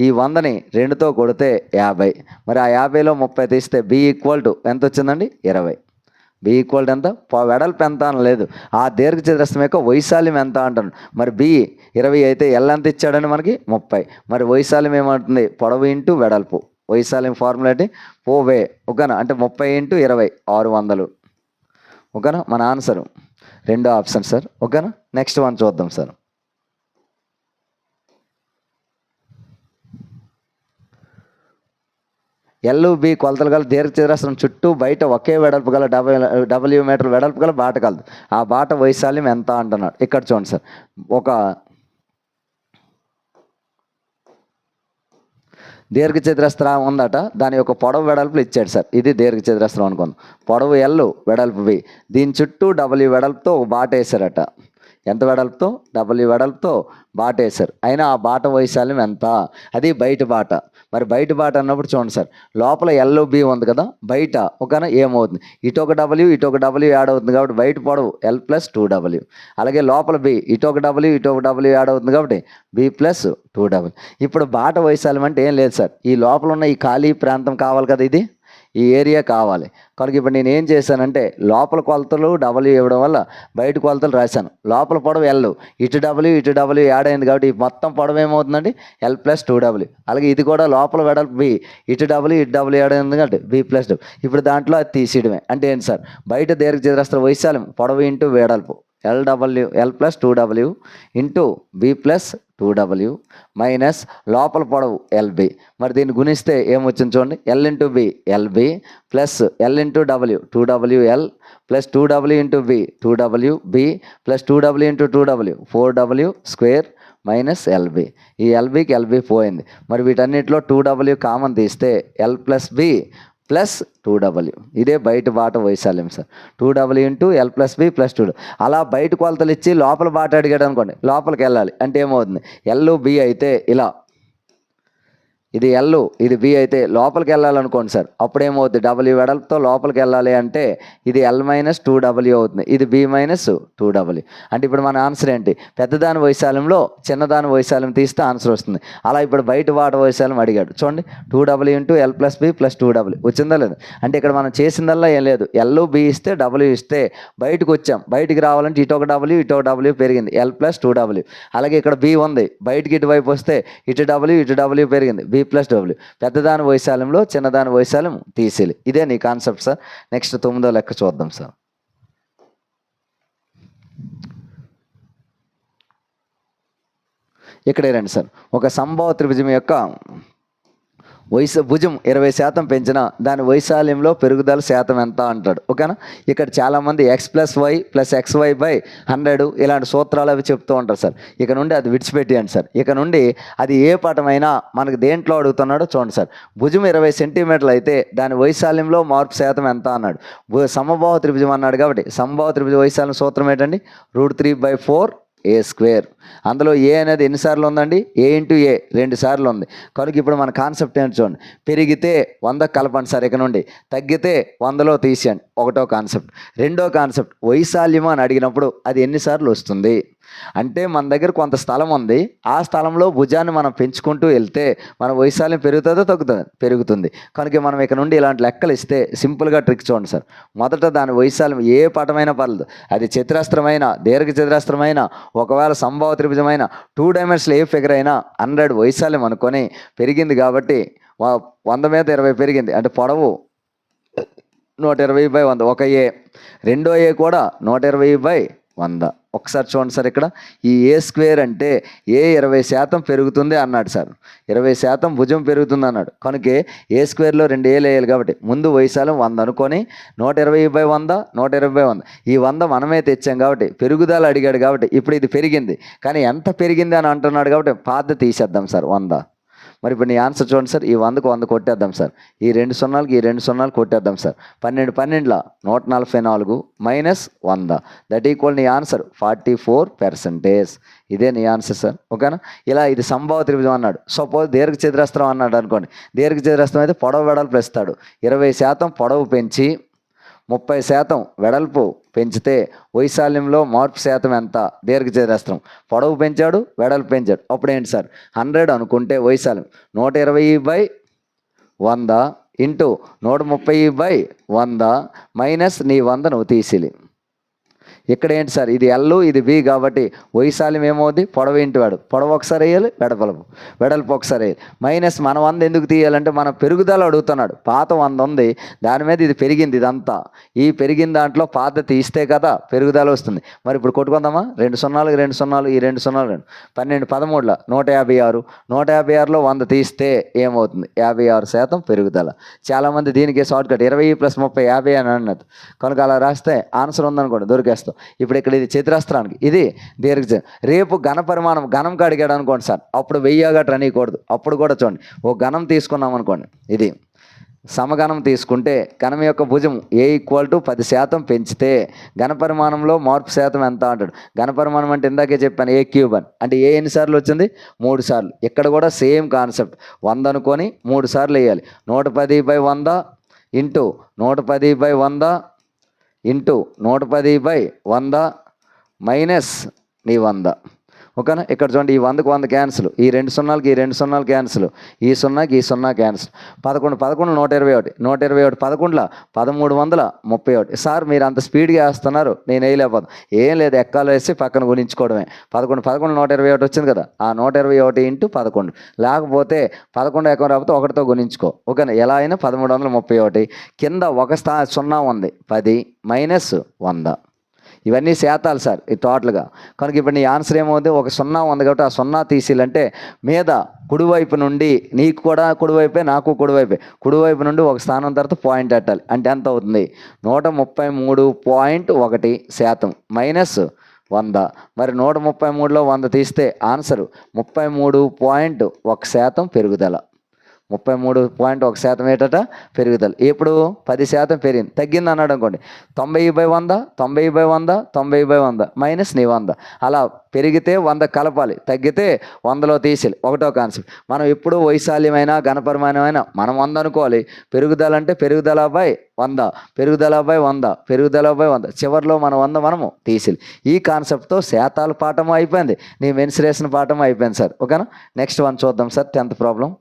ఈ 100ని 2తో కొడితే 50. మరి ఆ 50లో 30 తీస్తే బి ఈక్వల్ టు ఎంత వచ్చిందండి 20. బి ఈక్వల్ టు ఎంత, వెడల్పు ఎంత అని లేదు, ఆ దీర్ఘ చతురస్రం యొక్క వైశాల్యం ఎంత అంటాను. మరి బి 20 అయితే ఎల్ ఎంత ఇచ్చాడని మనకి 30. మరి వైశాల్యం ఏమంటుంది పొడవు ఇంటూ వెడల్పు. వైశాల్యం ఫార్ములా ఏంటి పోవే ఓకేనా, అంటే 30 × 20 600 ఓకేనా. మన ఆన్సర్ 2వ ఆప్షన్ సార్ ఓకేనా. నెక్స్ట్ వన్ చూద్దాం సార్. ఎల్బి కొలతలు గల దీర్ఘ చతురస్రం చుట్టూ బయట ఒకే వెడల్పు గల W మీటర్ వెడల్పు గల బాట కలదు. ఆ బాట వైశాల్యం ఎంత అంటున్నాడు. ఇక్కడ చూడండి సార్, ఒక దీర్ఘ చతురస్రం ఉందట, దాని యొక్క పొడవు వెడల్పులు ఇచ్చాడు సార్. ఇది దీర్ఘ చతురస్రం అనుకుందాం, పొడవు ఎల్ వెడల్పు బి, దీని చుట్టూ W వెడల్పుతో ఒక బాట వేశారట. ఎంత వెడల్పుతో W వెడల్పుతో బాట వేశారు, అయినా ఆ బాట వైశాల్యం ఎంత, అది బయట బాట. మరి బయట బాట అన్నప్పుడు చూడండి సార్, లోపల LB ఉంది కదా బయట ఓకేనా, ఏమవుతుంది ఇటొక W ఇటొక W యాడ్ అవుతుంది కాబట్టి బయట పొడవు L + 2W. అలాగే లోపల B ఇటొక W ఇటొక W యాడ్ అవుతుంది కాబట్టి B + 2W. ఇప్పుడు బాట వైశాల్యం అంటే ఏం లేదు సార్, ఈ లోపల ఉన్న ఈ ఖాళీ ప్రాంతం కావాలి కదా, ఇది ఈ ఏరియా కావాలి. కనుక ఇప్పుడు నేను ఏం చేశానంటే లోపల కొలతలు W ఇవ్వడం వల్ల బయట కొలతలు రాశాను. లోపల పొడవు L, ఇటు W యాడ్ అయింది కాబట్టి ఈ మొత్తం పొడవు ఏమవుతుందండి L + 2W. అలాగే ఇది కూడా లోపల వెడల్పు B, ఇటు W యాడ్ అయింది కాబట్టి B + 2. ఇప్పుడు దాంట్లో అది తీసేయడమే. అంటే ఏంటి సార్, బయట దీర్ఘ చతురస్ర వైశాల్యం పొడవు ఇంటూ వెడల్పు L + 2W into B + 2W minus లోపల పొడవు LB. మరి దీన్ని గుణిస్తే ఏమొచ్చింది చూడండి, L × B LB plus L × W 2WL plus 2W × B 2WB plus 2W × 2W 4W² minus LB. ఈ LBకి LB పోయింది. మరి వీటన్నిటిలో 2W కామన్ తీస్తే L + B ప్లస్ 2W. ఇదే బయట బాట వైశాల్యం sir. 2W × L + B plus 2W. అలా బయట కొలతలు ఇచ్చి లోపల బాట అడిగాడు అనుకోండి, లోపలికి వెళ్ళాలి అంటే ఏమవుతుంది, LB అయితే ఇలా, ఇది L ఇది B అయితే లోపలికి వెళ్ళాలనుకోండి సార్, అప్పుడు ఏమవుతుంది W వెడల్పుతో లోపలికి వెళ్ళాలి అంటే ఇది L - 2W అవుతుంది, ఇది B - 2W. అంటే ఇప్పుడు మన ఆన్సర్ ఏంటి, పెద్దదాని వైశాల్యంలో చిన్నదాని వైశాల్యం తీస్తే ఆన్సర్ వస్తుంది. అలా ఇప్పుడు బయట బాట వైశాల్యం అడిగాడు చూడండి, 2W × L + B plus 2W వచ్చిందా లేదు. అంటే ఇక్కడ మనం చేసిందల్లా ఏం లేదు, L B ఇస్తే W ఇస్తే బయటకు వచ్చాం. బయటికి రావాలంటే ఇటొక W పెరిగింది L + 2W. అలాగే ఇక్కడ B ఉంది, బయటికి ఇటువైపు వస్తే ఇటు W పెరిగింది B v+w. పెద్దదాని వైశాల్యంలో చిన్నదాని వైశాల్యం తీసేయాలి. ఇదే నీ కాన్సెప్ట్ సార్. నెక్స్ట్ 9వ లెక్క చూద్దాం సార్. ఇక్కడే రండి సార్. ఒక సంభావ త్రిభుజం యొక్క భుజం 20% పెంచిన దాని వైశాల్యంలో పెరుగుదల శాతం ఎంత అంటాడు. ఓకేనా. ఇక్కడ చాలామంది x+y + xy/100 ఇలాంటి సూత్రాలు అవి చెప్తూ ఉంటారు సార్. ఇక నుండి అది విడిచిపెట్టేయండి సార్. ఇక నుండి అది ఏ పాఠమైనా మనకు దేంట్లో అడుగుతున్నాడో చూడండి సార్. భుజం 20 సెంటీమీటర్లు అయితే దాని వైశాల్యంలో మార్పు శాతం ఎంత అన్నాడు. సమబాహు త్రిభుజం అన్నాడు కాబట్టి సమబాహు త్రిభుజ వైశాల్యం సూత్రం ఏంటండి, √3/4a². అందులో ఏ అనేది ఎన్నిసార్లు ఉందండి, a × a 2 సార్లు ఉంది. కనుక ఇప్పుడు మన కాన్సెప్ట్ ఏంటి చూడండి. పెరిగితే 100 కలపండి సార్. ఇక నుండి తగ్గితే 100లో తీసేయండి. ఒకటో కాన్సెప్ట్. రెండో కాన్సెప్ట్, వైశాల్యం అని అడిగినప్పుడు అది ఎన్నిసార్లు వస్తుంది అంటే మన దగ్గర కొంత స్థలం ఉంది, ఆ స్థలంలో భుజాన్ని మనం పెంచుకుంటూ వెళ్తే మన వైశాల్యం పెరుగుతుందో తగ్గుతుంది, పెరుగుతుంది. కనుక మనం ఇక నుండి ఇలాంటి లెక్కలు ఇస్తే సింపుల్గా ట్రిక్ చూడండి సార్. మొదట దాని వైశాల్యం ఏ పటమైనా పర్లేదు, అది చతురస్రమైన దీర్ఘ చతురస్రమైన ఒకవేళ సంభావ త్రిభుజమైన 2 డైమెన్షనల్ ఏ ఫిగర్ అయినా 100 వైశాల్యం అనుకొని పెరిగింది కాబట్టి 100 మీద 20 పెరిగింది అంటే పొడవు 120/100 ఒక ఏ. రెండో ఏ కూడా 120/100. ఒకసారి చూడండి సార్. ఇక్కడ ఈ a² అంటే ఏ 20% పెరుగుతుంది అన్నాడు సార్. 20% భుజం పెరుగుతుంది అన్నాడు. కనుక a²లో 2 ఏలు వేయాలి కాబట్టి ముందు వైశాల్యం 100 అనుకొని 120/100 120/100 ఈ 100 మనమే తెచ్చాం కాబట్టి పెరుగుదల అడిగాడు కాబట్టి ఇప్పుడు ఇది పెరిగింది. కానీ ఎంత పెరిగింది అని అంటున్నాడు కాబట్టి పాత తీసేద్దాం సార్ 100. మరి ఇప్పుడు నీ ఆన్సర్ చూడండి సార్. ఈ 100కు 100 కొట్టేద్దాం సార్. ఈ 2 సున్నాలకి ఈ 2 సున్నాలు కొట్టేద్దాం సార్. 12 12ల 144 మైనస్ 100 దట్ ఈక్వల్ నీ ఆన్సర్ 44%. ఇదే నీ ఆన్సర్ సార్. ఓకేనా. ఇలా ఇది సంభావ త్రిభుజం అన్నాడు. సపోజ్ దీర్ఘ చతురస్రం అన్నాడు అనుకోండి. దీర్ఘ చతురస్రం అయితే పొడవు వెడల్పు ఇస్తాడు. 20% పొడవు పెంచి 30% వెడల్పు పెంచితే వైశాల్యంలో మార్పు శాతం ఎంత. దీర్ఘ చతురస్రం పొడవు పెంచాడు, వెడల్పు పెంచాడు. అప్పుడు ఏంటి సార్, 100 అనుకుంటే వైశాల్యం 120/100 ఇంటూ 130/100 మైనస్ నీ 100 నువ్వు తీసిలి. ఇక్కడ ఏంటి సార్, ఇది ఎల్ ఇది బి కాబట్టి వైశాల్యం ఏమవుద్ది, పొడవు ఇంటి వాడు పొడవు ఒకసారి వేయాలి, వెడల్పు ఒకసారి వేయాలి. మైనస్ మన 100 ఎందుకు తీయాలంటే మన పెరుగుదల అడుగుతున్నాడు. పాత 100 ఉంది, దాని మీద ఇది పెరిగింది. ఇదంతా ఈ పెరిగిన దాంట్లో పాత తీస్తే కదా పెరుగుదల వస్తుంది. మరి ఇప్పుడు కొట్టుకుందామా. 2 సున్నాలు 2 సున్నాలు ఈ 2 సున్నాలు 2 12 13ల 156 156లో 100 తీస్తే ఏమవుతుంది, 56% పెరుగుదల. చాలామంది దీనికి షార్ట్ కట్ 20 + 30 50 అని అన్నది. కనుక అలా రాస్తే ఆన్సర్ ఉందనుకోండి దొరికేస్తాం. ఇప్పుడు ఇక్కడ ఇది చతురస్రానికి, ఇది దీర్ఘ. రేపు ఘన పరిమాణం ఘనం అడిగాడు అనుకోండి సార్, అప్పుడు 1000 గట్రా అనేయకూడదు. అప్పుడు కూడా చూడండి, ఓ ఘనం తీసుకున్నాం అనుకోండి, ఇది సమఘనం తీసుకుంటే ఘనం యొక్క భుజం a = 10% పెంచితే ఘన పరిమాణంలో మార్పు శాతం ఎంత అంటాడు. ఘన పరిమాణం అంటే ఇందాకే చెప్పాను a³ అని, అంటే ఏ ఎన్నిసార్లు వచ్చింది, 3 సార్లు. ఇక్కడ కూడా సేమ్ కాన్సెప్ట్. 100 అనుకొని 3 సార్లు వేయాలి. 110/100 ఇంటూ 110/100 ఇంటూ 110/100 మైనస్ నీ 100. ఓకేనా. ఇక్కడ చూడండి, ఈ 100కు 100 క్యాన్సిల్, ఈ 2 సున్నాలకి ఈ 2 సున్నాలు క్యాన్సిల్, ఈ 0కి ఈ 0 క్యాన్సిల్. 11 11 121 121 11ల 1331. సార్ మీరు అంత స్పీడ్గా వేస్తున్నారు, నేను వేయలేకపోతాను. ఏం లేదు, ఎక్కాలు వేసి పక్కన గుణించుకోవడమే. 11 11 121 వచ్చింది కదా, ఆ 121 ఇంటూ 11. లేకపోతే 11 ఎక్కడ రాకపోతే 1తో గుణించుకో. ఓకేనా. ఎలా అయినా 1331. కింద ఒక 0 ఉంది, 10 మైనస్ 100. ఇవన్నీ శాతాలు సార్ ఈ టోటల్గా. కనుక ఇప్పుడు నీ ఆన్సర్ ఏమవుతుంది, ఒక 0 ఉంది కాబట్టి ఆ 0 తీసేయాలంటే మీద కుడివైపు నుండి, నీకు కూడా కుడివైపే నాకు కుడివైపే, కుడివైపు నుండి ఒక స్థానం తర్వాత పాయింట్ పెట్టాలి. అంటే ఎంత అవుతుంది, 133.1% మైనస్ 100. మరి 133లో 100 తీస్తే ఆన్సరు 33.1% పెరుగుదల. 33.1% ఏటట పెరుగుదల. ఇప్పుడు 10% పెరిగింది, తగ్గింది అన్నాడు అనుకోండి, 90/100 90/100 90/100 మైనస్ నీ 100. అలా పెరిగితే 100 కలపాలి, తగ్గితే 100లో తీసేయాలి. ఒకటో కాన్సెప్ట్. మనం ఎప్పుడు వైశాల్యమైన ఘనపరిమాణమైన మనం 100 అనుకోవాలి. పెరుగుదల అంటే పెరుగుదల/100 పెరుగుదల/100 పెరుగుదల/100 చివరిలో మన 100 మనము తీసేయాలి. ఈ కాన్సెప్ట్తో శాతాల పాఠం అయిపోయింది, నీ మెన్సురేషన్ పాఠం అయిపోయింది సార్. ఓకేనా. నెక్స్ట్ వన్ చూద్దాం సార్. 10th problem.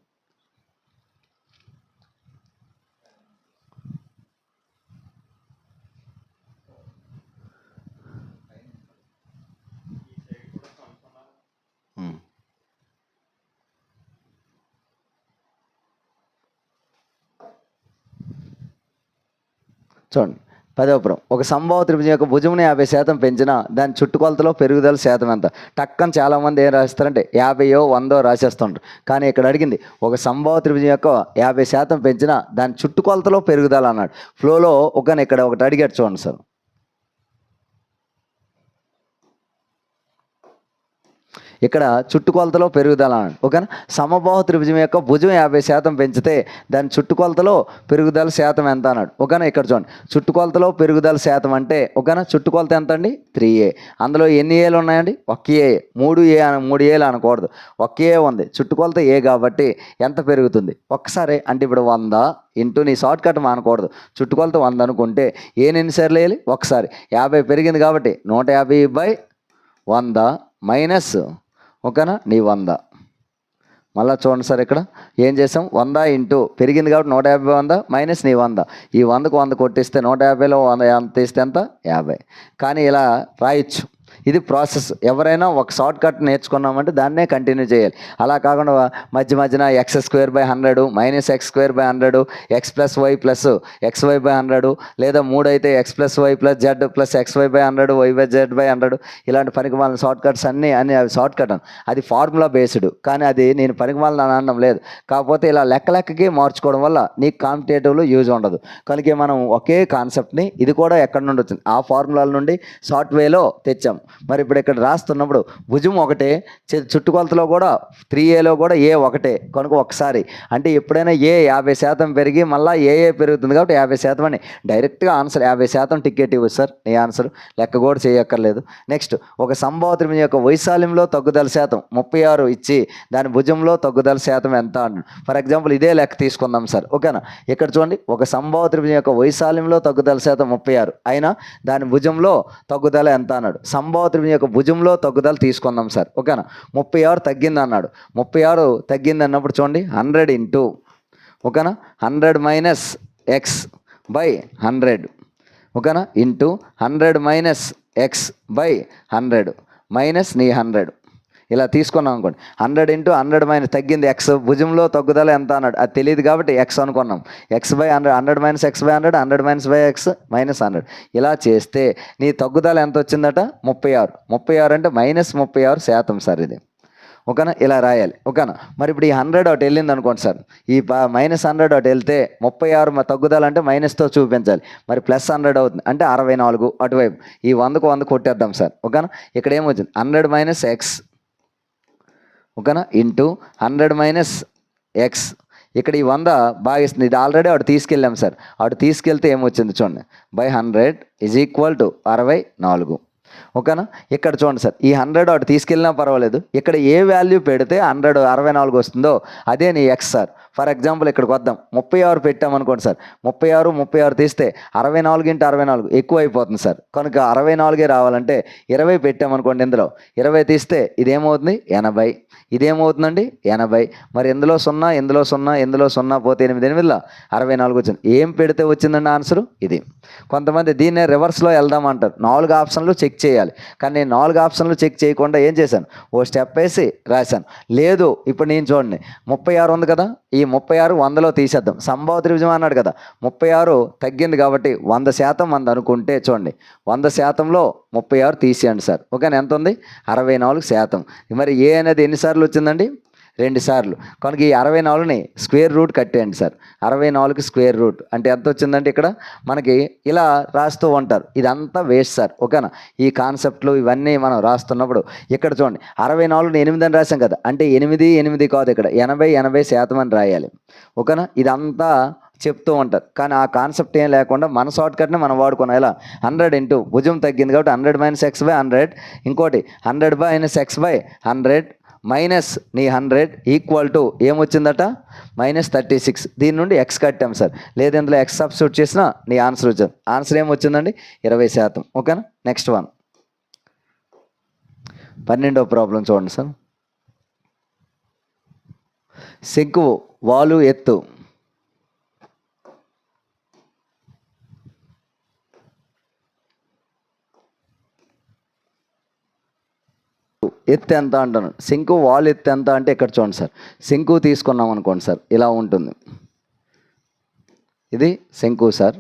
చూడండి 10వ ప్రాబ్లం. ఒక సంభావ్య త్రిభుజం యొక్క భుజముని 50% పెంచిన దాని చుట్టుకొలతలో పెరుగుదల శాతం ఎంత? టక్కని చాలామంది ఏం రాస్తారంటే 50 100 రాసేస్తుంటారు. కానీ ఇక్కడ అడిగింది ఒక సంభావ్య త్రిభుజం యొక్క 50% పెంచిన దాని చుట్టుకొలతలో పెరుగుదల అన్నాడు. ఫ్లోలో ఇక్కడ ఒకటి అడిగాడు చూడండి సార్. ఇక్కడ చుట్టుకొలతలో పెరుగుదల అన్నాడు. ఓకేనా. సమబాహు త్రిభుజం యొక్క భుజం 50% పెంచితే దాని చుట్టుకొలతలో పెరుగుదల శాతం ఎంత అన్నాడు. ఓకేనా. ఇక్కడ చూడండి చుట్టుకొలతలో పెరుగుదల శాతం అంటే ఓకేనా చుట్టుకొలత ఎంత అండి? 3a. అందులో ఎన్ని ఏలు ఉన్నాయండి? 1 ఏ. 3 ఏలు అనకూడదు, 1 ఏ ఉంది. చుట్టుకొలత ఏ కాబట్టి ఎంత పెరుగుతుంది ఒక్కసారి అంటే ఇప్పుడు 100 ఇంటూ నీ షార్ట్ కట్ మానకూడదు. చుట్టుకొలత 100 అనుకుంటే ఎన్నిసార్లు వేయాలి? ఒకసారి. 50 పెరిగింది కాబట్టి 150/100 మైనస్ ఓకేనా నీ 100. మళ్ళీ చూడండి సార్ ఇక్కడ ఏం చేసాం? 100 ఇంటూ పెరిగింది కాబట్టి 150/100 మైనస్ నీ 100. ఈ 100కు 100 కొట్టిస్తే 150లో 100 ఎంత తీస్తే ఎంత? 50. కానీ ఇలా రాయొచ్చు. ఇది ప్రాసెస్. ఎవరైనా ఒక షార్ట్ కట్ నేర్చుకున్నామంటే దాన్నే కంటిన్యూ చేయాలి. అలా కాకుండా మధ్యన x²/100 minus x²/100 x+y plus xy/100 లేదా 3 అయితే x+y plus z plus xy/100 y/z/100 ఇలాంటి పనికిమాలిన షార్ట్ కట్స్ అన్నీ అవి షార్ట్ కట్ అది ఫార్ములా బేస్డ్. కానీ అది నేను పనికిమాలిన అనడం లేదు. కాకపోతే ఇలా లెక్కకి మార్చుకోవడం వల్ల నీకు కాంపిటేటివ్లో యూజ్ ఉండదు. కనుక మనం ఒకే కాన్సెప్ట్ని ఇది కూడా ఎక్కడి నుండి వచ్చింది? ఆ ఫార్ములాల నుండి షార్ట్ వేలో తెచ్చాం. మరి ఇప్పుడు ఇక్కడ రాస్తున్నప్పుడు భుజం ఒకటే, చుట్టుకొలతలో కూడా 3aలో కూడా ఏ ఒకటే. కనుక ఒకసారి అంటే ఎప్పుడైనా ఏ 50% పెరిగి మళ్ళీ ఏ పెరుగుతుంది కాబట్టి 50% అని డైరెక్ట్గా ఆన్సర్ 50% టికెట్ ఇవ్వచ్చు సార్. నీ ఆన్సర్ లెక్క కూడా చేయక్కర్లేదు. నెక్స్ట్ ఒక సంభావ్య త్రిభుజం యొక్క వైశాల్యంలో తగ్గుదల శాతం 36 ఇచ్చి దాని భుజంలో తగ్గుదల శాతం ఎంత అన్నాడు. ఫర్ ఎగ్జాంపుల్ ఇదే లెక్క తీసుకుందాం సార్. ఓకేనా. ఇక్కడ చూడండి ఒక సంభావ్య త్రిభుజం యొక్క వైశాల్యంలో తగ్గుదల శాతం 36 అయినా దాని భుజంలో తగ్గుదల ఎంత అన్నాడు. సంభావ్య త్రిభుజం యొక్క భుజంలో తగ్గుదల తీసుకుందాం సార్. ఓకేనా. 36 తగ్గింది అన్నాడు. 36 తగ్గింది అన్నప్పుడు చూడండి 100 ఇంటూ ఓకేనా 100 మైనస్ x/100 ఓకేనా ఇంటూ 100 మైనస్ x/100 మైనస్ నీ 100 ఇలా తీసుకున్నాం అనుకోండి. 100 ఇంటూ 100 మైనస్ తగ్గింది x భుజంలో తగ్గుదల ఎంత అన్నాడు. అది తెలియదు కాబట్టి x అనుకున్నాం. x/100 100 minus x/100 100 minus x minus 100 ఇలా చేస్తే నీ తగ్గుదల ఎంత వచ్చిందట? 36. 36 అంటే -36% సార్ ఇది. ఓకేనా. ఇలా రాయాలి. ఓకేనా. మరి ఇప్పుడు ఈ 100 ఒకటి వెళ్ళింది అనుకోండి సార్. ఈ -100 ఒకటి వెళ్తే 36 తగ్గుదల అంటే మైనస్తో చూపించాలి. మరి +100 అవుతుంది అంటే 64 అటువైపు. ఈ 100కు 100 కొట్టేద్దాం సార్. ఓకేనా. ఇక్కడ ఏమొచ్చింది? 100 మైనస్ x ఓకేనా ఇంటూ 100 మైనస్ x. ఇక్కడ ఈ 100 భాగిస్తుంది. ఇది ఆల్రెడీ వాడు తీసుకెళ్ళాం సార్. వాడు తీసుకెళ్తే ఏమొచ్చింది చూడండి /100 = 64. ఓకేనా. ఇక్కడ చూడండి సార్ ఈ 100 వాడు తీసుకెళ్ళినా పర్వాలేదు. ఇక్కడ ఏ వాల్యూ పెడితే 100 64 వస్తుందో అదే నీ x సార్. ఫర్ ఎగ్జాంపుల్ ఇక్కడికి వద్దాం. 36 పెట్టామనుకోండి సార్. 36 తీస్తే 64 × 64 ఎక్కువ అయిపోతుంది సార్. కనుక 64 రావాలంటే 20 పెట్టామనుకోండి. ఇందులో 20 తీస్తే ఇదేమవుతుంది? 80. ఇదేమవుతుందండి? 80. మరి ఇందులో 0 పోతే 8 64 వచ్చింది. ఏం పెడితే వచ్చిందండి ఆన్సరు? ఇది. కొంతమంది దీన్నే రివర్స్లో వెళ్దామంటారు. 4 ఆప్షన్లు చెక్ చేయాలి. కానీ నేను 4 ఆప్షన్లు చెక్ చేయకుండా ఏం చేశాను? ఓ స్టెప్ వేసి రాశాను. లేదు ఇప్పుడు నేను చూడండి 36 ఉంది కదా, ఈ 36 100లో తీసేద్దాం. సంభావ్య త్రిభుజం అన్నాడు కదా, 36 తగ్గింది కాబట్టి 100% మంది అనుకుంటే చూడండి 100%లో 36 తీసేయండి సార్. ఓకేనా. ఎంత ఉంది? 64%. మరి ఏ అనేది ఎన్నిసార్లు వచ్చిందండి? 2 సార్లు. కనుక ఈ 64ని స్క్వేర్ రూట్ కట్టేయండి సార్. 64కి స్క్వేర్ రూట్ అంటే ఎంత వచ్చిందంటే ఇక్కడ మనకి ఇలా రాస్తూ ఉంటారు. ఇదంతా వేస్ట్ సార్. ఓకేనా. ఈ కాన్సెప్ట్లు ఇవన్నీ మనం రాస్తున్నప్పుడు ఇక్కడ చూడండి 64ని 8 అని రాసాం కదా, అంటే 8 కాదు ఇక్కడ 80% అని రాయాలి. ఓకేనా. ఇదంతా చెప్తూ ఉంటారు. కానీ ఆ కాన్సెప్ట్ ఏం లేకుండా మన షార్ట్ కట్ని మనం వాడుకున్నాం. ఎలా? 100 ఇంటూ భుజం తగ్గింది కాబట్టి 100 మైనస్ x/100 ఇంకోటి 100 మైనస్ x/100 మైనస్ నీ 100 ఈక్వల్ టు ఏమొచ్చిందట? -36. దీని నుండి x కట్టాం సార్. లేదు ఇందులో x సబ్స్టిట్యూట్ చేసినా నీ ఆన్సర్ వచ్చింది. ఆన్సర్ ఏమొచ్చిందండి? 20%. ఓకేనా. నెక్స్ట్ వన్ 12వ ప్రాబ్లం చూడండి సార్. శంకు వాలు ఎత్తు ఎంత అంటాను. శంకు వాల్ ఎత్తు ఎంత అంటే ఇక్కడ చూడండి సార్. శంకు తీసుకున్నాం అనుకోండి సార్, ఇలా ఉంటుంది. ఇది శంకు సార్.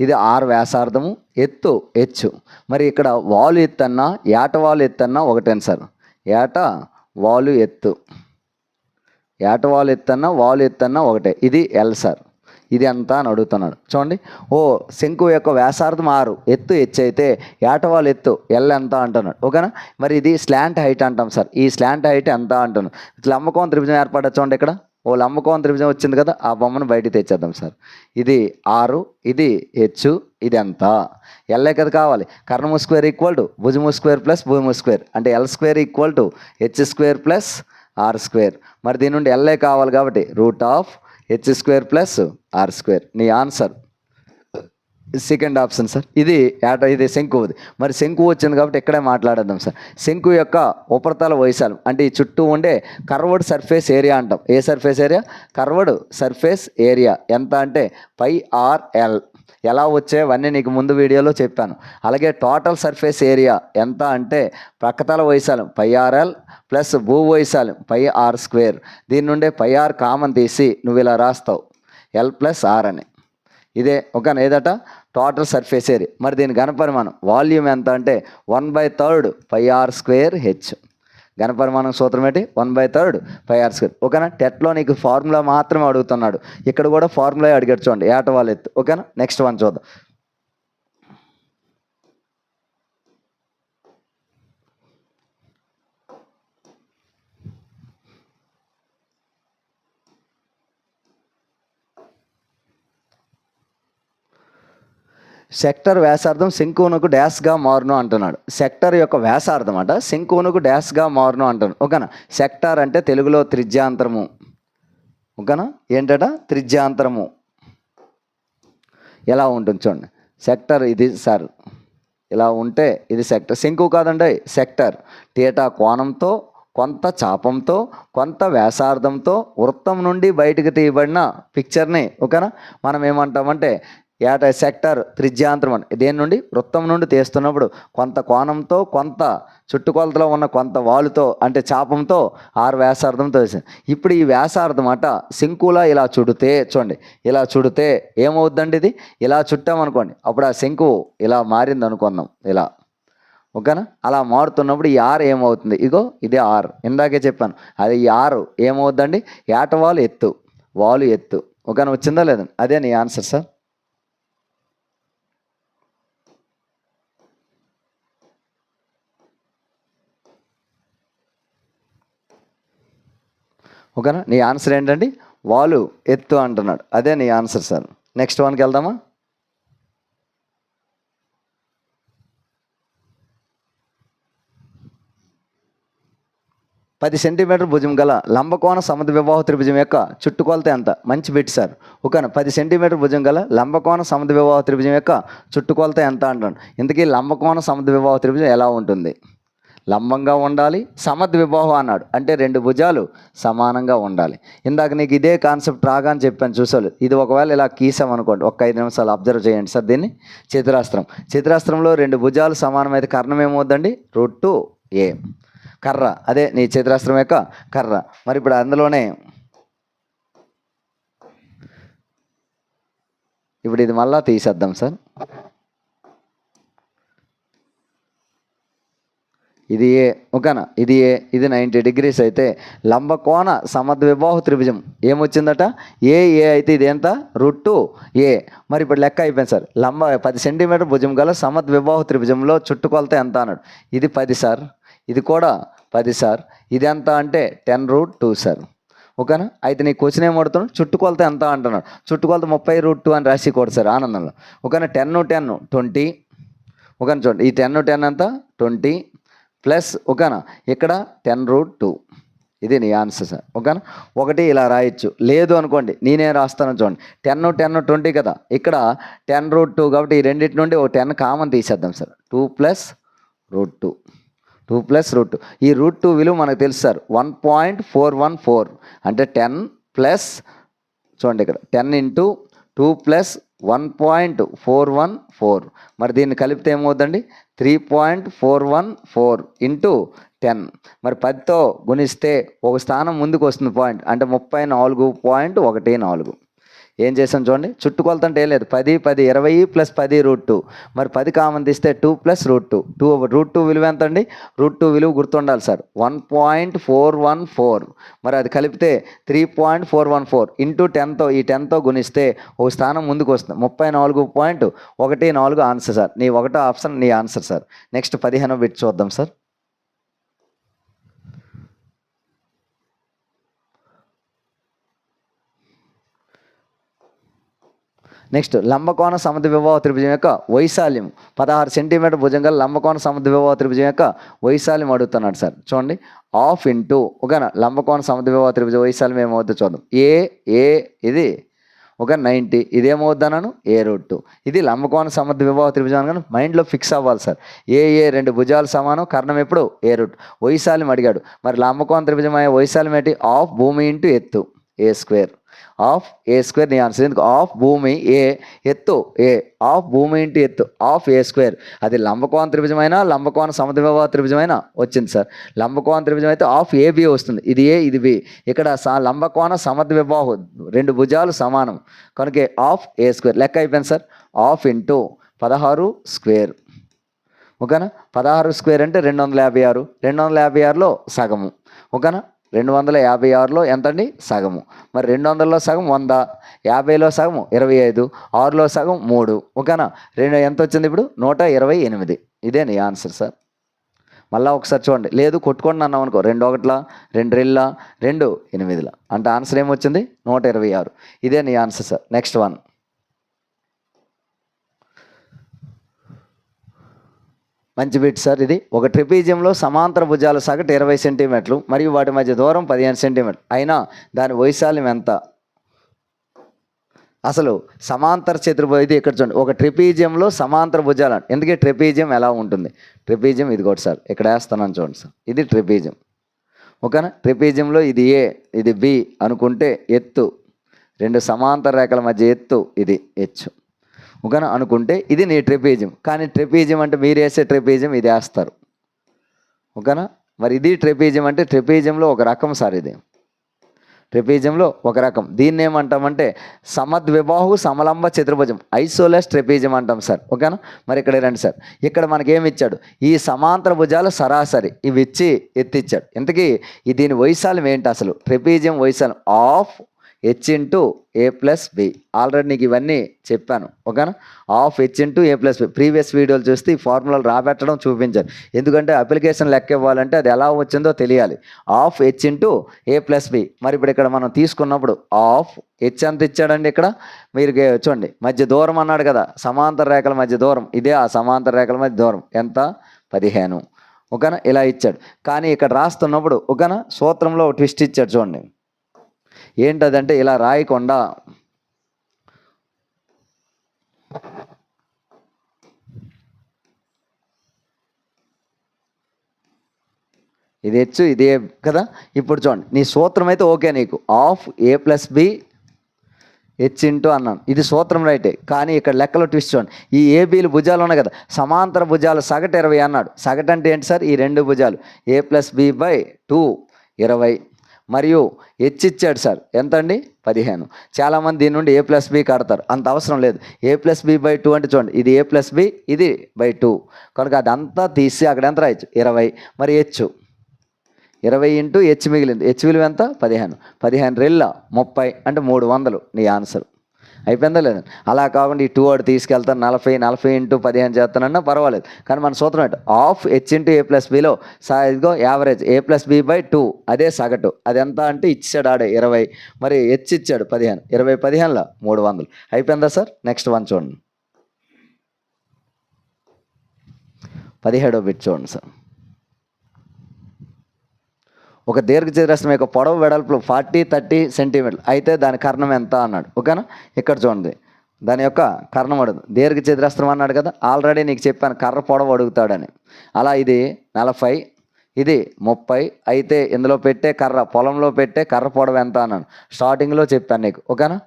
ఇది ఆర్ వ్యాసార్థము, ఎత్తు హెచ్. మరి ఇక్కడ వాలు ఎత్తు అన్నా ఏట వాలు ఎత్తు అన్నా ఒకటేను సార్. ఏట వాలు ఎత్తు, ఏట వాలు ఎత్తు అన్నా వాలు ఎత్తు అన్నా ఒకటే. ఇది ఎల్ సార్. ఇది ఎంత అని అడుగుతున్నాడు. చూడండి, ఓ శంకు యొక్క వ్యాసార్థం 6, ఎత్తు హెచ్ అయితే ఏటవాలు ఎత్తు ఎల్ ఎంత అంటున్నాడు. ఓకేనా. మరి ఇది స్లాంట్ హైట్ అంటాం సార్. ఈ స్లాంట్ హైట్ ఎంత అంటున్నాడు. లంబకోణ త్రిభుజం ఏర్పడచ్చు. చూడండి ఇక్కడ ఓ లంబకోణ త్రిభుజం వచ్చింది కదా, ఆ బొమ్మను బయటికి తెచ్చేద్దాం సార్. ఇది 6, ఇది హెచ్, ఇది ఎంత ఎల్ఏ కదా కావాలి. కర్ణము స్క్వేర్ ఈక్వల్ టు భుజము స్క్వేర్ ప్లస్ భూమి స్క్వేర్, అంటే L square equal to H square plus R square. మరి దీని నుండి ఎల్ఏ కావాలి కాబట్టి root of H square plus R square. నీ ఆన్సర్ సెకండ్ ఆప్షన్ సార్. ఇది శంకువుది. మరి శంకు వచ్చింది కాబట్టి ఇక్కడే మాట్లాడేద్దాం సార్. శంకు యొక్క ఉపరితల వైశాల్యం అంటే ఈ చుట్టూ ఉండే కర్వ్డ్ సర్ఫేస్ ఏరియా అంటాం. ఏ surface area? Curved surface area ఎంత అంటే πRL. ఎలా వచ్చేవన్నీ నీకు ముందు వీడియోలో చెప్పాను. అలాగే టోటల్ సర్ఫేస్ ఏరియా ఎంత అంటే ప్రక్కతల వైశాల్యం πRL ప్లస్ భూ వైశాల్యం πR స్క్వేర్. దీని నుండే πR కామన్ తీసి నువ్వు ఇలా రాస్తావు ఎల్ ప్లస్ ఆర్ అని. ఇదే ఒక ఏదట టోటల్ సర్ఫేస్ ఏరియా. మరి దీని ఘనపరిమాణం వాల్యూమ్ ఎంత అంటే 1/3 πR స్క్వేర్ హెచ్. ఘనపరిమాణం సూత్రం ఏంటి? 1/3 πR స్క్వేర్. ఓకేనా. టెట్లో నీకు ఫార్ములా మాత్రమే అడుగుతున్నాడు. ఇక్కడ కూడా ఫార్ములా అడిగాడు చూడండి, ఏటవాలు ఎత్తు. ఓకేనా. నెక్స్ట్ వన్ చూద్దాం. సెక్టర్ వ్యాసార్థం శంకువునకు డాష్గా మారును అంటున్నాడు. సెక్టర్ యొక్క వ్యాసార్థం అంట శంకువునకు డాష్గా మారును అంటున్నాడు. ఓకేనా. సెక్టర్ అంటే తెలుగులో త్రిజ్యాంతరము. ఓకేనా. ఏంటట? త్రిజ్యాంతరము. ఎలా ఉంటుంది చూడండి. సెక్టర్ ఇది సార్, ఇలా ఉంటే ఇది సెక్టర్. శంకువు కాదండి, సెక్టర్. థీటా కోణంతో, కొంత చాపంతో, కొంత వ్యాసార్థంతో వృత్తం నుండి బయటకు తీయబడిన పిక్చర్ని ఓకేనా మనం ఏమంటామంటే సెక్టర్ త్రిజ్యాంతరం అని. దేని నుండి? వృత్తం నుండి తీస్తున్నప్పుడు కొంత కోణంతో, కొంత చుట్టుకొలతలో ఉన్న కొంత వాలుతో అంటే చాపంతో, ఆరు వ్యాసార్థంతో వేసాను. ఇప్పుడు ఈ వ్యాసార్థం అట శంకులా ఇలా చుడితే చూడండి, ఇలా చుడితే ఏమవుద్దండి? ఇది ఇలా చుట్టామనుకోండి, అప్పుడు ఆ శంకువు ఇలా మారింది అనుకుందాం ఇలా. ఓకేనా. అలా మారుతున్నప్పుడు ఈ ఆర్ ఏమవుతుంది? ఇగో ఇది ఆర్. ఇందాకే చెప్పాను అది. ఈ ఆరు ఏమవుద్దండి? ఏటవాలు ఎత్తు, వాలు ఎత్తు. ఓకేనా. వచ్చిందా లేదండి? అదే నీ ఆన్సర్ సార్. ఓకేనా. నీ ఆన్సర్ ఏంటండి? వాలు ఎత్తు అంటున్నాడు. అదే నీ ఆన్సర్ సార్. నెక్స్ట్ వన్కి వెళ్దామా? పది సెంటీమీటర్ భుజం గల లంబకోణ సమద్విబాహు త్రిభుజం యొక్క చుట్టుకొలత ఎంత? మంచి బిట్ సార్. ఓకేనా. 10 సెంటీమీటర్ భుజం గల లంబకోణ సమద్విబాహు త్రిభుజం యొక్క చుట్టుకొలత ఎంత అంటాడు. ఇంతకీ లంబకోణ సమద్విబాహు త్రిభుజం ఎలా ఉంటుంది? లంబంగా ఉండాలి, సమద్విబాహు అన్నాడు అంటే రెండు భుజాలు సమానంగా ఉండాలి. ఇందాక నీకు ఇదే కాన్సెప్ట్ రాగా అని చెప్పాను చూసారు. ఇది ఒకవేళ ఇలా గీసామనుకోండి, ఒక 5 నిమిషాలు అబ్జర్వ్ చేయండి సార్. దీన్ని చతురాస్త్రం. చతురాస్త్రంలో రెండు భుజాలు సమానమైతే కర్ణం ఏమవుద్దండి? √2a. కర్ర అదే నీ చతురాస్త్రం యొక్క కర్ర. మరి ఇప్పుడు అందులోనే ఇప్పుడు ఇది మళ్ళా తీసేద్దాం సార్. ఇది ఏ. ఓకేనా. ఇది ఏ, ఇది 90 degrees అయితే లంబకోణ సమద్విబాహు త్రిభుజం ఏమొచ్చిందట? ఏ అయితే ఇది ఎంత? √2a. మరి ఇప్పుడు లెక్క అయిపోయింది సార్. 10 సెంటీమీటర్ భుజం గల సమద్విబాహు త్రిభుజంలో చుట్టుకొలత ఎంత అన్నాడు. ఇది 10 సార్, ఇది కూడా 10 సార్. ఇది ఎంత అంటే 10√2 సార్. ఓకేనా. అయితే నీ క్వశ్చన్ ఏమడుతున్నాడు? చుట్టుకొలత ఎంత అంటున్నాడు. చుట్టుకొలత 30√2 అని రాసి కూడా సార్ ఆనందంలో. ఓకేనా. 10 20. ఓకేనా. చూడండి ఈ 10 ఎంత? 20 ప్లస్ ఓకేనా ఇక్కడ 10√2. ఇది నీ ఆన్సర్ సార్. ఓకేనా. ఒకటి ఇలా రాయొచ్చు, లేదు అనుకోండి నేనే రాస్తాను చూడండి. 10 20 కదా, ఇక్కడ 10√2 కాబట్టి ఈ రెండింటి నుండి ఒక 10 కామన్ తీసేద్దాం సార్. 2 + √2. 2 + √2. ఈ √2 విలువ మనకు తెలుసు సార్ 1.414 అంటే 10 ప్లస్ చూడండి ఇక్కడ 10 × 2 + 1.414. మరి దీన్ని కలిపితే ఏమవుతుందండి? 3.414 × 10. మరి 10తో గుణిస్తే ఒక స్థానం ముందుకు వస్తుంది పాయింట్, అంటే 34.14. ఏం చేసాం చూడండి, చుట్టుకొలత అంటే ఏం లేదు, 10 10 20 + 10 √2. మరి 10 కామన్ తీస్తే 2 + √2. √2 విలువ ఎంత అండి? √2 విలువ గుర్తుండాలి సార్, 1.414. మరి అది కలిపితే 3.414 ఇంటూ 10తో, ఈ 10తో గుణిస్తే ఒక స్థానం ముందుకు వస్తుంది, 34.14 ఆన్సర్ సార్. నీ ఒకటో ఆప్షన్ నీ ఆన్సర్ సార్. నెక్స్ట్ 15వ బిట్ చూద్దాం సార్. నెక్స్ట్ లంబకోణ సమద్విబాహు త్రిభుజం యొక్క వైశాల్యం 16 సెంటీమీటర్ భుజం గల లంబకోణ సమద్విబాహు త్రిభుజం యొక్క వైశాల్యం అడుగుతున్నాడు సార్. చూడండి, హాఫ్ ఇంటూ ఓకేనా లంబకోణ సమద్విబాహు త్రిభుజ వైశాల్యం ఏమవుతుందో చూద్దాం. ఏ ఇది ఒక 90, ఇదేమవుద్దన్నాను A√2. ఇది లంబకోణ సమద్విబాహు త్రిభుజం కానీ మైండ్లో ఫిక్స్ అవ్వాలి సార్. ఏ రెండు భుజాలు సమానం, కర్ణం ఎప్పుడు A√2. వైశాల్యం అడిగాడు, మరి లంబకోణ త్రిభుజం అయ్యే వైశాల్యం ఏంటి? హాఫ్ భూమి ఇంటూ ఎత్తు A². హాఫ్ A² నీ ఆన్సర్. ఎందుకు? హాఫ్ భూమి ఎత్తు హాఫ్ భూమి ఇంటూ ఎత్తు హాఫ్ A². అది లంబకోణ త్రిభుజమైనా లంబకోణ సమద్విబాహు త్రిభుజమైనా వచ్చింది సార్. లంబకోణ త్రిభుజం అయితే హాఫ్ AB వస్తుంది, ఇది A ఇది B. ఇక్కడ లంబకోణ సమద్విబాహు రెండు భుజాలు సమానం కనుక హాఫ్ A². లెక్క అయిపోయింది సార్. Half into 16². ఓకేనా? 16² అంటే 256. 256లో సగము. ఓకేనా? 256లో ఎంతండి? సగము. మరి 200లో సగం 100, 50లో సగం 25, 6లో సగం 3. ఓకేనా? ఎంత వచ్చింది ఇప్పుడు? 128. ఇదే నీ ఆన్సర్ సార్. మళ్ళీ ఒకసారి చూడండి, లేదు కొట్టుకోండి అన్నాం అనుకో, 2 1ల 2 2ల 2 8ల అంటే ఆన్సర్ ఏమొచ్చింది? 126. ఇదే నీ ఆన్సర్ సార్. Next one. మంచి బిట్ సార్ ఇది. ఒక ట్రిపీజియంలో సమాంతర భుజాల సగటు 20 సెంటీమీటర్లు మరియు వాటి మధ్య దూరం 15 సెంటీమీటర్లు అయినా దాని వైశాల్యం ఎంత? అసలు సమాంతర చతుర్భుజం ఇది ఇక్కడ చూడండి, ఒక ట్రిపీజియంలో సమాంతర భుజాలు. ఎందుకే ట్రిపీజియం ఎలా ఉంటుంది? ట్రిపీజియం ఇది కూడా సార్, ఇక్కడ వేస్తున్నాను చూడండి సార్, ఇది ట్రిపీజియం. ఓకేనా? ట్రిపీజియంలో ఇది A ఇది B అనుకుంటే ఎత్తు, రెండు సమాంతర రేఖల మధ్య ఎత్తు ఇది H. ఓకేనా? అనుకుంటే ఇది నీ ట్రెపీజియం. కానీ ట్రెపీజియం అంటే మీరు వేసే ట్రెపీజియం ఇది వేస్తారు. ఓకేనా? మరి ఇది ట్రెపీజియం అంటే ట్రెపీజియంలో ఒక రకం సార్. ఇది ట్రెపీజియంలో ఒక రకం. దీన్ని ఏమంటామంటే సమద్విబాహు సమలంబ చతుర్భుజం, ఐసోలస్ ట్రెపీజియం అంటాం సార్. ఓకేనా? మరి ఇక్కడ రండి సార్, ఇక్కడ మనకేమి ఇచ్చాడు? ఈ సమాంతర భుజాల సరాసరి ఇవి ఇచ్చి ఎత్తిచ్చాడు. ఇంతకీ దీని వైశాల్యం ఏంటి అసలు? ట్రెపీజియం వైశాల్యం half H into A+B. Already నీకు ఇవన్నీ చెప్పాను. ఓకేనా? Half H into A+B. Previous వీడియోలు చూస్తే ఈ ఫార్ములాలు రాబెట్టడం చూపించాను. ఎందుకంటే అప్లికేషన్ లెక్క ఇవ్వాలంటే అది ఎలా వచ్చిందో తెలియాలి. Half H into A+B. మరి ఇప్పుడు ఇక్కడ మనం తీసుకున్నప్పుడు హాఫ్ H ఎంత ఇచ్చాడండి? ఇక్కడ మీరు చూడండి, మధ్య దూరం అన్నాడు కదా, సమాంతర రేఖల మధ్య దూరం ఇదే. ఆ సమాంతర రేఖల మధ్య దూరం ఎంత? 15. ఓకేనా? ఇలా ఇచ్చాడు. కానీ ఇక్కడ రాస్తున్నప్పుడు ఓకేనా సూత్రంలో ట్విస్ట్ ఇచ్చాడు చూడండి. ఏంటదంటే ఇలా రాయకుండా ఇది H ఇది A కదా. ఇప్పుడు చూడండి, నీ సూత్రం అయితే ఓకే, నీకు హాఫ్ A+B H ఇంటూ అన్నాను, ఇది సూత్రం రైటే. కానీ ఇక్కడ లెక్కలో ట్విస్ట్ చూడండి, ఈ ABలు భుజాలు ఉన్నాయి కదా, సమాంతర భుజాలు సగటు 20 అన్నాడు. సగటు అంటే ఏంటి సార్? ఈ రెండు భుజాలు A+B/2 20 మరియు H ఇచ్చాడు సార్ ఎంత అండి? 15. చాలామంది దీని నుండి A+B కడతారు, అంత అవసరం లేదు. A+B/2 అంటే చూడండి, ఇది A+B ఇది /2 కనుక అదంతా తీసి అక్కడ ఎంత రాయొచ్చు? 20. మరి H 20 ఇంటూ H మిగిలింది. H విలువ ఎంత? 15. 15 రెళ్ళ 30 అంటే 300 నీ ఆన్సర్. అయిపోయిందా లేదండి? అలా కాకుండా ఈ 2 వాడు తీసుకెళ్తాను 40 40 ఇంటూ 15 చేస్తానన్నా పర్వాలేదు. కానీ మన సూత్రం ఏంటి? హాఫ్ H ఇంటూ A+Bలో ఇదిగో యావరేజ్ A+B/2 అదే సగటు. అది ఎంత అంటే ఇచ్చాడు ఆడే 20. మరి H ఇచ్చాడు 15. 20 15ల 300. అయిపోయిందా సార్? నెక్స్ట్ వన్ చూడండి, 17వ బిట్ చూడండి సార్. ఒక దీర్ఘచతురస్రం యొక్క పొడవు వెడల్పులు 40 30 సెంటీమీటర్లు అయితే దాని కర్ణం ఎంత అన్నాడు. ఓకేనా? ఇక్కడ చూడండి, దాని యొక్క కర్ణం అడుగు. దీర్ఘచతురస్రం అన్నాడు కదా, ఆల్రెడీ నీకు చెప్పాను కర్ర పొడవు అడుగుతాడని. అలా ఇది 40 ఇది 30 అయితే ఇందులో పెట్టే కర్ర, పొలంలో పెట్టే కర్ర పొడవు ఎంత అన్నాను. స్టార్టింగ్లో చెప్పాను నీకు. ఓకేనా?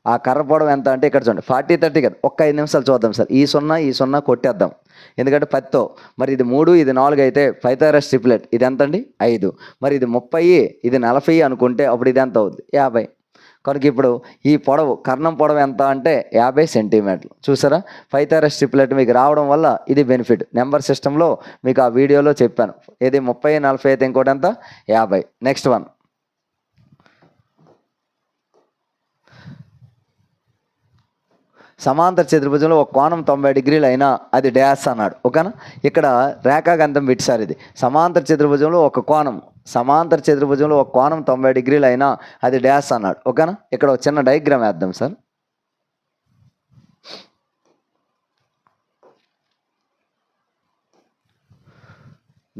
ఆ కర్ర పొడవు ఎంత అంటే ఇక్కడ చూడండి 40 30 కదా. ఒక్క 5 నిమిషాలు చూద్దాం సార్. ఈ 0 కొట్టేద్దాం, ఎందుకంటే 10తో. మరి ఇది 3 ఇది 4 అయితే పైథాగరస్ ట్రిప్లెట్ ఇది ఎంత అండి? 5. మరి ఇది 30 ఇది 40 అనుకుంటే అప్పుడు ఇది ఎంత అవుద్ది? 50. కనుక ఇప్పుడు ఈ పొడవు కర్ణం పొడవు ఎంత అంటే 50 సెంటీమీటర్లు. చూసారా, పైథాగరస్ ట్రిప్లెట్ మీకు రావడం వల్ల ఇది బెనిఫిట్. నెంబర్ సిస్టంలో మీకు ఆ వీడియోలో చెప్పాను. ఇది 30, 40 అయితే ఇంకోటి ఎంత 50. నెక్స్ట్ వన్, సమాంతర చతుర్భుజంలో ఒక కోణం 90 డిగ్రీలు అయినా అది డ్యాష్ అన్నాడు. ఓకేనా, ఇక్కడ రేఖాగంధం పెట్టారు. ఇది సమాంతర చతుర్భుజంలో ఒక కోణం 90 డిగ్రీలు అయినా అది డ్యాష్ అన్నాడు. ఓకేనా, ఇక్కడ ఒక చిన్న డయాగ్రామ్ వేద్దాం సార్.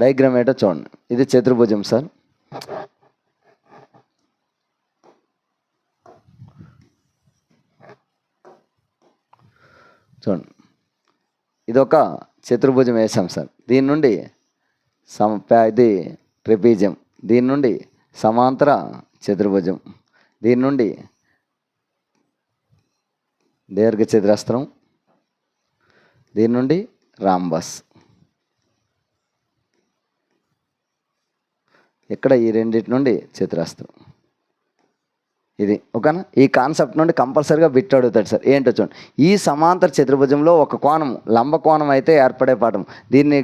డయాగ్రామ్ ఏంటో చూడండి. ఇది చతుర్భుజం సార్. చూడండి, ఇదొక చతుర్భుజం వేసాం సార్. దీని నుండి ఇది ట్రెపీజియం, దీని నుండి సమాంతర చతుర్భుజం, దీని నుండి దీర్ఘ చతురస్రం, దీని నుండి రాంబస్. ఇక్కడ ఈ రెండింటి నుండి చతురస్రం. ఇది ఓకేనా. ఈ కాన్సెప్ట్ నుండి కంపల్సరీగా బిట్ అడుగుతాడు సార్. ఏంటో చూడండి, ఈ సమాంతర చతుర్భుజంలో ఒక కోణం లంబ కోణం అయితే ఏర్పడే పాఠం. దీన్ని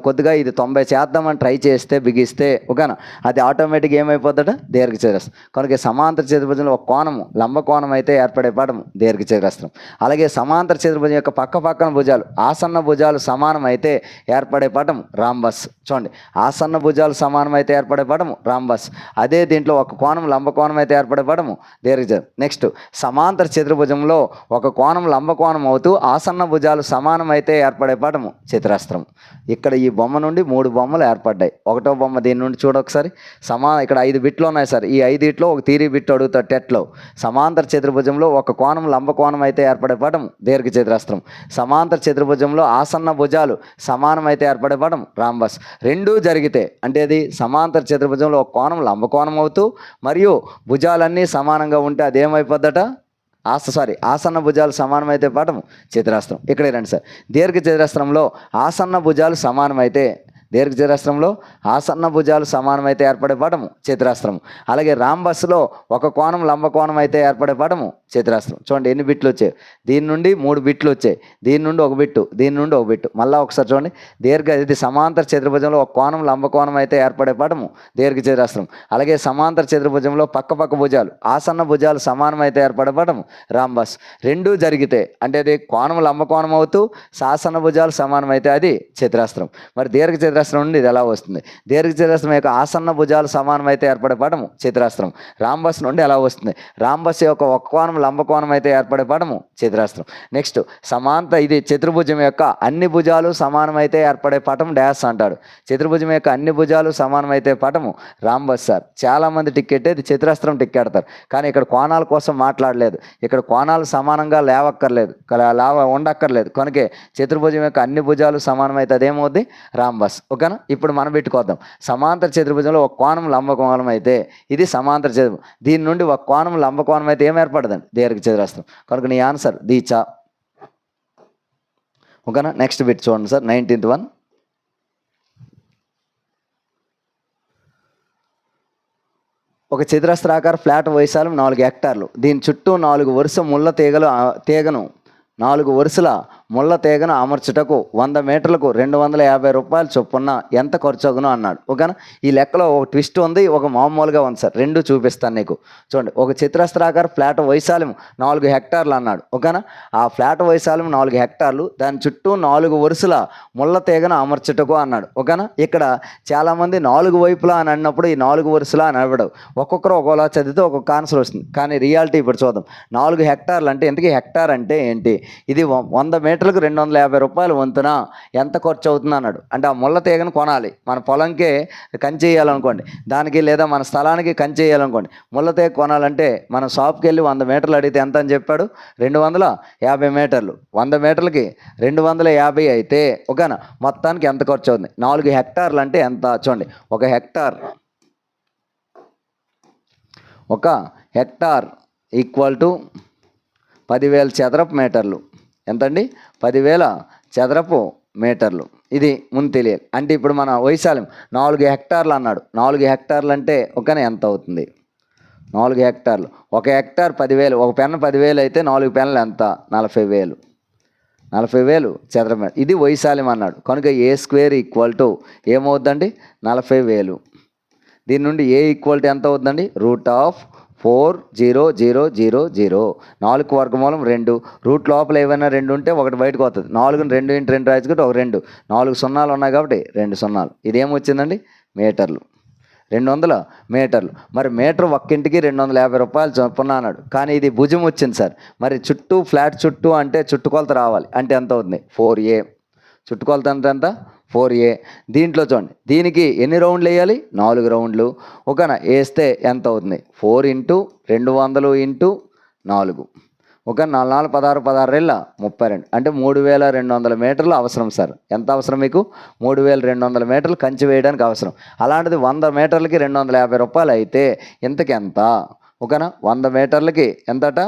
కొద్దిగా ఇది 90 చేద్దామని ట్రై చేస్తే బిగిస్తే ఓకేనా, అది ఆటోమేటిక్గా ఏమైపోతాడ దీర్ఘ చతురస్రం. కనుక సమాంతర చతుర్భుజంలో ఒక కోణము లంబ కోణం అయితే ఏర్పడే పాఠం దీర్ఘ చతురస్రం. అలాగే సమాంతర చతుర్భుజం యొక్క పక్కన భుజాలు ఆసన్న భుజాలు సమానం అయితే ఏర్పడే పాఠం రాంబస్. చూడండి, ఆసన్న భుజాలు సమానం అయితే ఏర్పడే పాఠం రాంబస్. అదే దీంట్లో ఒక కోణం లంబ కోణం అయితే ఏర్పడే పాఠం దీర్ఘచతురస్రం. నెక్స్ట్, సమాంతర చతుర్భుజంలో ఒక కోణం లంబ కోణం అవుతూ ఆసన్న భుజాలు సమానం అయితే ఏర్పడే పాఠము చతురస్రం. ఇక్కడ ఈ బొమ్మ నుండి 3 బొమ్మలు ఏర్పడ్డాయి. ఒకటో బొమ్మ దీని నుండి చూడొకసారి. ఇక్కడ 5 బిట్లు ఉన్నాయి సార్. ఈ 5 ఒక థియరీ బిట్ అడుగుతాడు టెట్లో. సమాంతర చతుర్భుజంలో ఒక కోణం లంబ కోణం అయితే ఏర్పడే పాఠం దీర్ఘ చతురస్రం. సమాంతర చతుర్భుజంలో ఆసన్న భుజాలు సమానం అయితే ఏర్పడే పాఠం రాంబస్. రెండూ జరిగితే అంటే అది సమాంతర చతుర్భుజంలో ఒక కోణం లంబ కోణం అవుతూ మరియు భుజాలన్నీ సమానంగా ఉంటే అదేమైపోద్దట ఆసన్న భుజాలు సమానమైతే పాఠం చతురస్రం. ఇక్కడే రండి సార్. దీర్ఘ చతురస్రంలో ఆసన్న భుజాలు సమానమైతే దీర్ఘ చతురస్రంలో ఆసన్న భుజాలు సమానమైతే ఏర్పడే పాఠము చతురస్రం. అలాగే రాంబస్లో ఒక కోణం లంబ కోణం అయితే ఏర్పడే పాఠము చతురస్రం. చూడండి ఎన్ని బిట్లు వచ్చాయి. దీని నుండి 3 బిట్లు వచ్చాయి, దీని నుండి 1 బిట్టు, దీని నుండి 1 బిట్టు. మళ్ళీ ఒకసారి చూడండి, ఇది సమాంతర చతుర్భుజంలో ఒక కోణం లంబ కోణం అయితే ఏర్పడే పాఠము దీర్ఘ చతురస్రం. అలాగే సమాంతర చతుర్భుజంలో పక్క భుజాలు ఆసన్న భుజాలు సమానమైతే ఏర్పడే పాఠము రాంబస్. రెండూ జరిగితే అంటే అది కోణం లంబ కోణం అవుతూ ఆసన్న భుజాలు సమానమైతే అది చతురస్రం. మరి దీర్ఘ చతురస్రం నుండి ఇది ఎలా వస్తుంది? దీర్ఘ చతురస్రం యొక్క ఆసన్న భుజాలు సమానమైతే ఏర్పడే పాఠము చతురస్రం. రాంబస్ నుండి ఎలా వస్తుంది? రాంబస్ యొక్క ఒక కోణం లంబ కోణం అయితే ఏర్పడే పాఠము చతురస్రం. నెక్స్ట్, ఇది చతుర్భుజం యొక్క అన్ని భుజాలు సమానమైతే ఏర్పడే పాఠం డాష్ అంటాడు. చతుర్భుజం యొక్క అన్ని భుజాలు సమానమైతే పాఠము రాంబస్ సార్. చాలామంది టికెట్ ఇది చతురస్రం టిక్కెడతారు, కానీ ఇక్కడ కోణాల కోసం మాట్లాడలేదు. ఇక్కడ కోణాలు సమానంగా ఉండక్కర్లేదు. కనుకే చతుర్భుజం యొక్క అన్ని భుజాలు సమానమైతే అదేమవుద్ది రాంబస్. ఓకేనా, ఇప్పుడు మనం పెట్టుకోద్దాం. సమాంతర చతుర్భుజంలో ఒక కోణం లంబ కోణం అయితే ఇది సమాంతర చతుర్భుజం. దీని నుండి ఒక కోణం లంబ కోణం అయితే ఏం ఏర్పడదండి? దీర్ఘ చతురస్రం. కనుక నీ ఆన్సర్ దీచా. ఓకేనా, నెక్స్ట్ బిట్ చూడండి సార్. 19th one. ఒక చతురస్రాకార ఫ్లాట్ వైశాల్యం 4 హెక్టార్లు. దీని చుట్టూ 4 వరుస ముళ్ళ తీగను 4 వరుసల ముళ్ళ తీగను అమర్చుటకు 100 మీటర్లకు 250 రూపాయలు చొప్పున ఎంత ఖర్చు అగును అన్నాడు. ఓకేనా, ఈ లెక్కలో ఒక ట్విస్ట్ ఉంది, ఒక మామూలుగా ఉంది సార్. రెండు చూపిస్తాను నీకు. చూడండి, ఒక చతురస్రాకార ఫ్లాట్ వైశాల్యం 4 హెక్టార్లు అన్నాడు. ఓకేనా, ఆ ఫ్లాట్ వైశాల్యం 4 హెక్టార్లు, దాని చుట్టూ 4 వరుసల ముళ్ళ తీగను అమర్చుటకు అన్నాడు. ఓకేనా, ఇక్కడ చాలామంది 4 వైపులా అని అన్నప్పుడు ఈ 4 వరుసలా అని అవ్వడం ఒక్కొక్కరు ఒకలా చదివితే ఒక్కొక్క ఆన్సర్ వస్తుంది. కానీ రియాలిటీ ఇప్పుడు చూద్దాం. 4 హెక్టార్లు అంటే ఇంతకీ హెక్టార్ అంటే ఏంటి? ఇది 100 మీటర్లకు 250 రూపాయలు వంతున ఎంత ఖర్చు అవుతుంది అన్నాడు. అంటే ఆ ముళ్ళ తీగను కొనాలి. మన పొలంకే కంచె వేయాలనుకోండి, దానికి లేదా మన స్థలానికి కంచె వేయాలనుకోండి, ముళ్ళ తీగ కొనాలంటే మనం షాప్కి వెళ్ళి 100 మీటర్లు అడిగితే ఎంత అని చెప్పాడు? 250 మీటర్లు. 100 మీటర్లకి 250 అయితే ఓకేనా, మొత్తానికి ఎంత ఖర్చు అవుతుంది? 4 హెక్టార్లు అంటే ఎంత? చూడండి, ఒక హెక్టార్ ఈక్వల్ టు 10,000 చదరపు మీటర్లు. ఎంతండి? 10,000 చదరపు మీటర్లు. ఇది ముందు తెలియాలి. అంటే ఇప్పుడు మన వైశాల్యం 4 హెక్టార్లు అన్నాడు. 4 హెక్టార్లు అంటే ఓకేనా ఎంత అవుతుంది? 4 హెక్టార్లు. 1 హెక్టార్ 10,000, ఒక పెన్ను 10,000 అయితే 4 పెన్నులు ఎంత? 40,000. 40,000 చదరపు మీటర్. ఇది వైశాల్యం అన్నాడు. కనుక ఏ స్క్వేర్ ఈక్వల్ టు ఏమవుద్దండి? 40,000. దీని నుండి ఏ ఈక్వల్ టు ఎంత అవుతుందండి? √40000. 4 వర్గమూలం 2. రూట్ లోపల ఏమైనా 2 ఉంటే ఒకటి బయటకు వస్తుంది. 4ని 2 × 2 రాసుకుంటే ఒక 2. 4 సున్నాలు ఉన్నాయి కాబట్టి 2 సున్నాలు. ఇదేమొచ్చిందండి? మీటర్లు. 200 మీటర్లు. మరి మీటర్ ఒక్కింటికి 250 రూపాయలు చొప్పున అన్నాడు. కానీ ఇది భుజం వచ్చింది సార్. మరి చుట్టూ ఫ్లాట్ చుట్టూ అంటే చుట్టుకొలత రావాలి. అంటే ఎంత అవుతుంది? 4A. చుట్టుకొలత ఎంత? 4A. దీంట్లో చూడండి, దీనికి ఎన్ని రౌండ్లు వేయాలి? 4 రౌండ్లు. ఓకేనా? వేస్తే ఎంత అవుతుంది? 4 × 200 × 4. ఒక 4 4 16 16 32. అంటే 3,200 మీటర్లు అవసరం సార్. ఎంత అవసరం మీకు? 3,200 మీటర్లు కంచి వేయడానికి అవసరం. అలాంటిది 100 మీటర్లకి 250 రూపాయలు అయితే ఇంతకి ఎంత? ఓకేనా? 100 మీటర్లకి ఎంతట?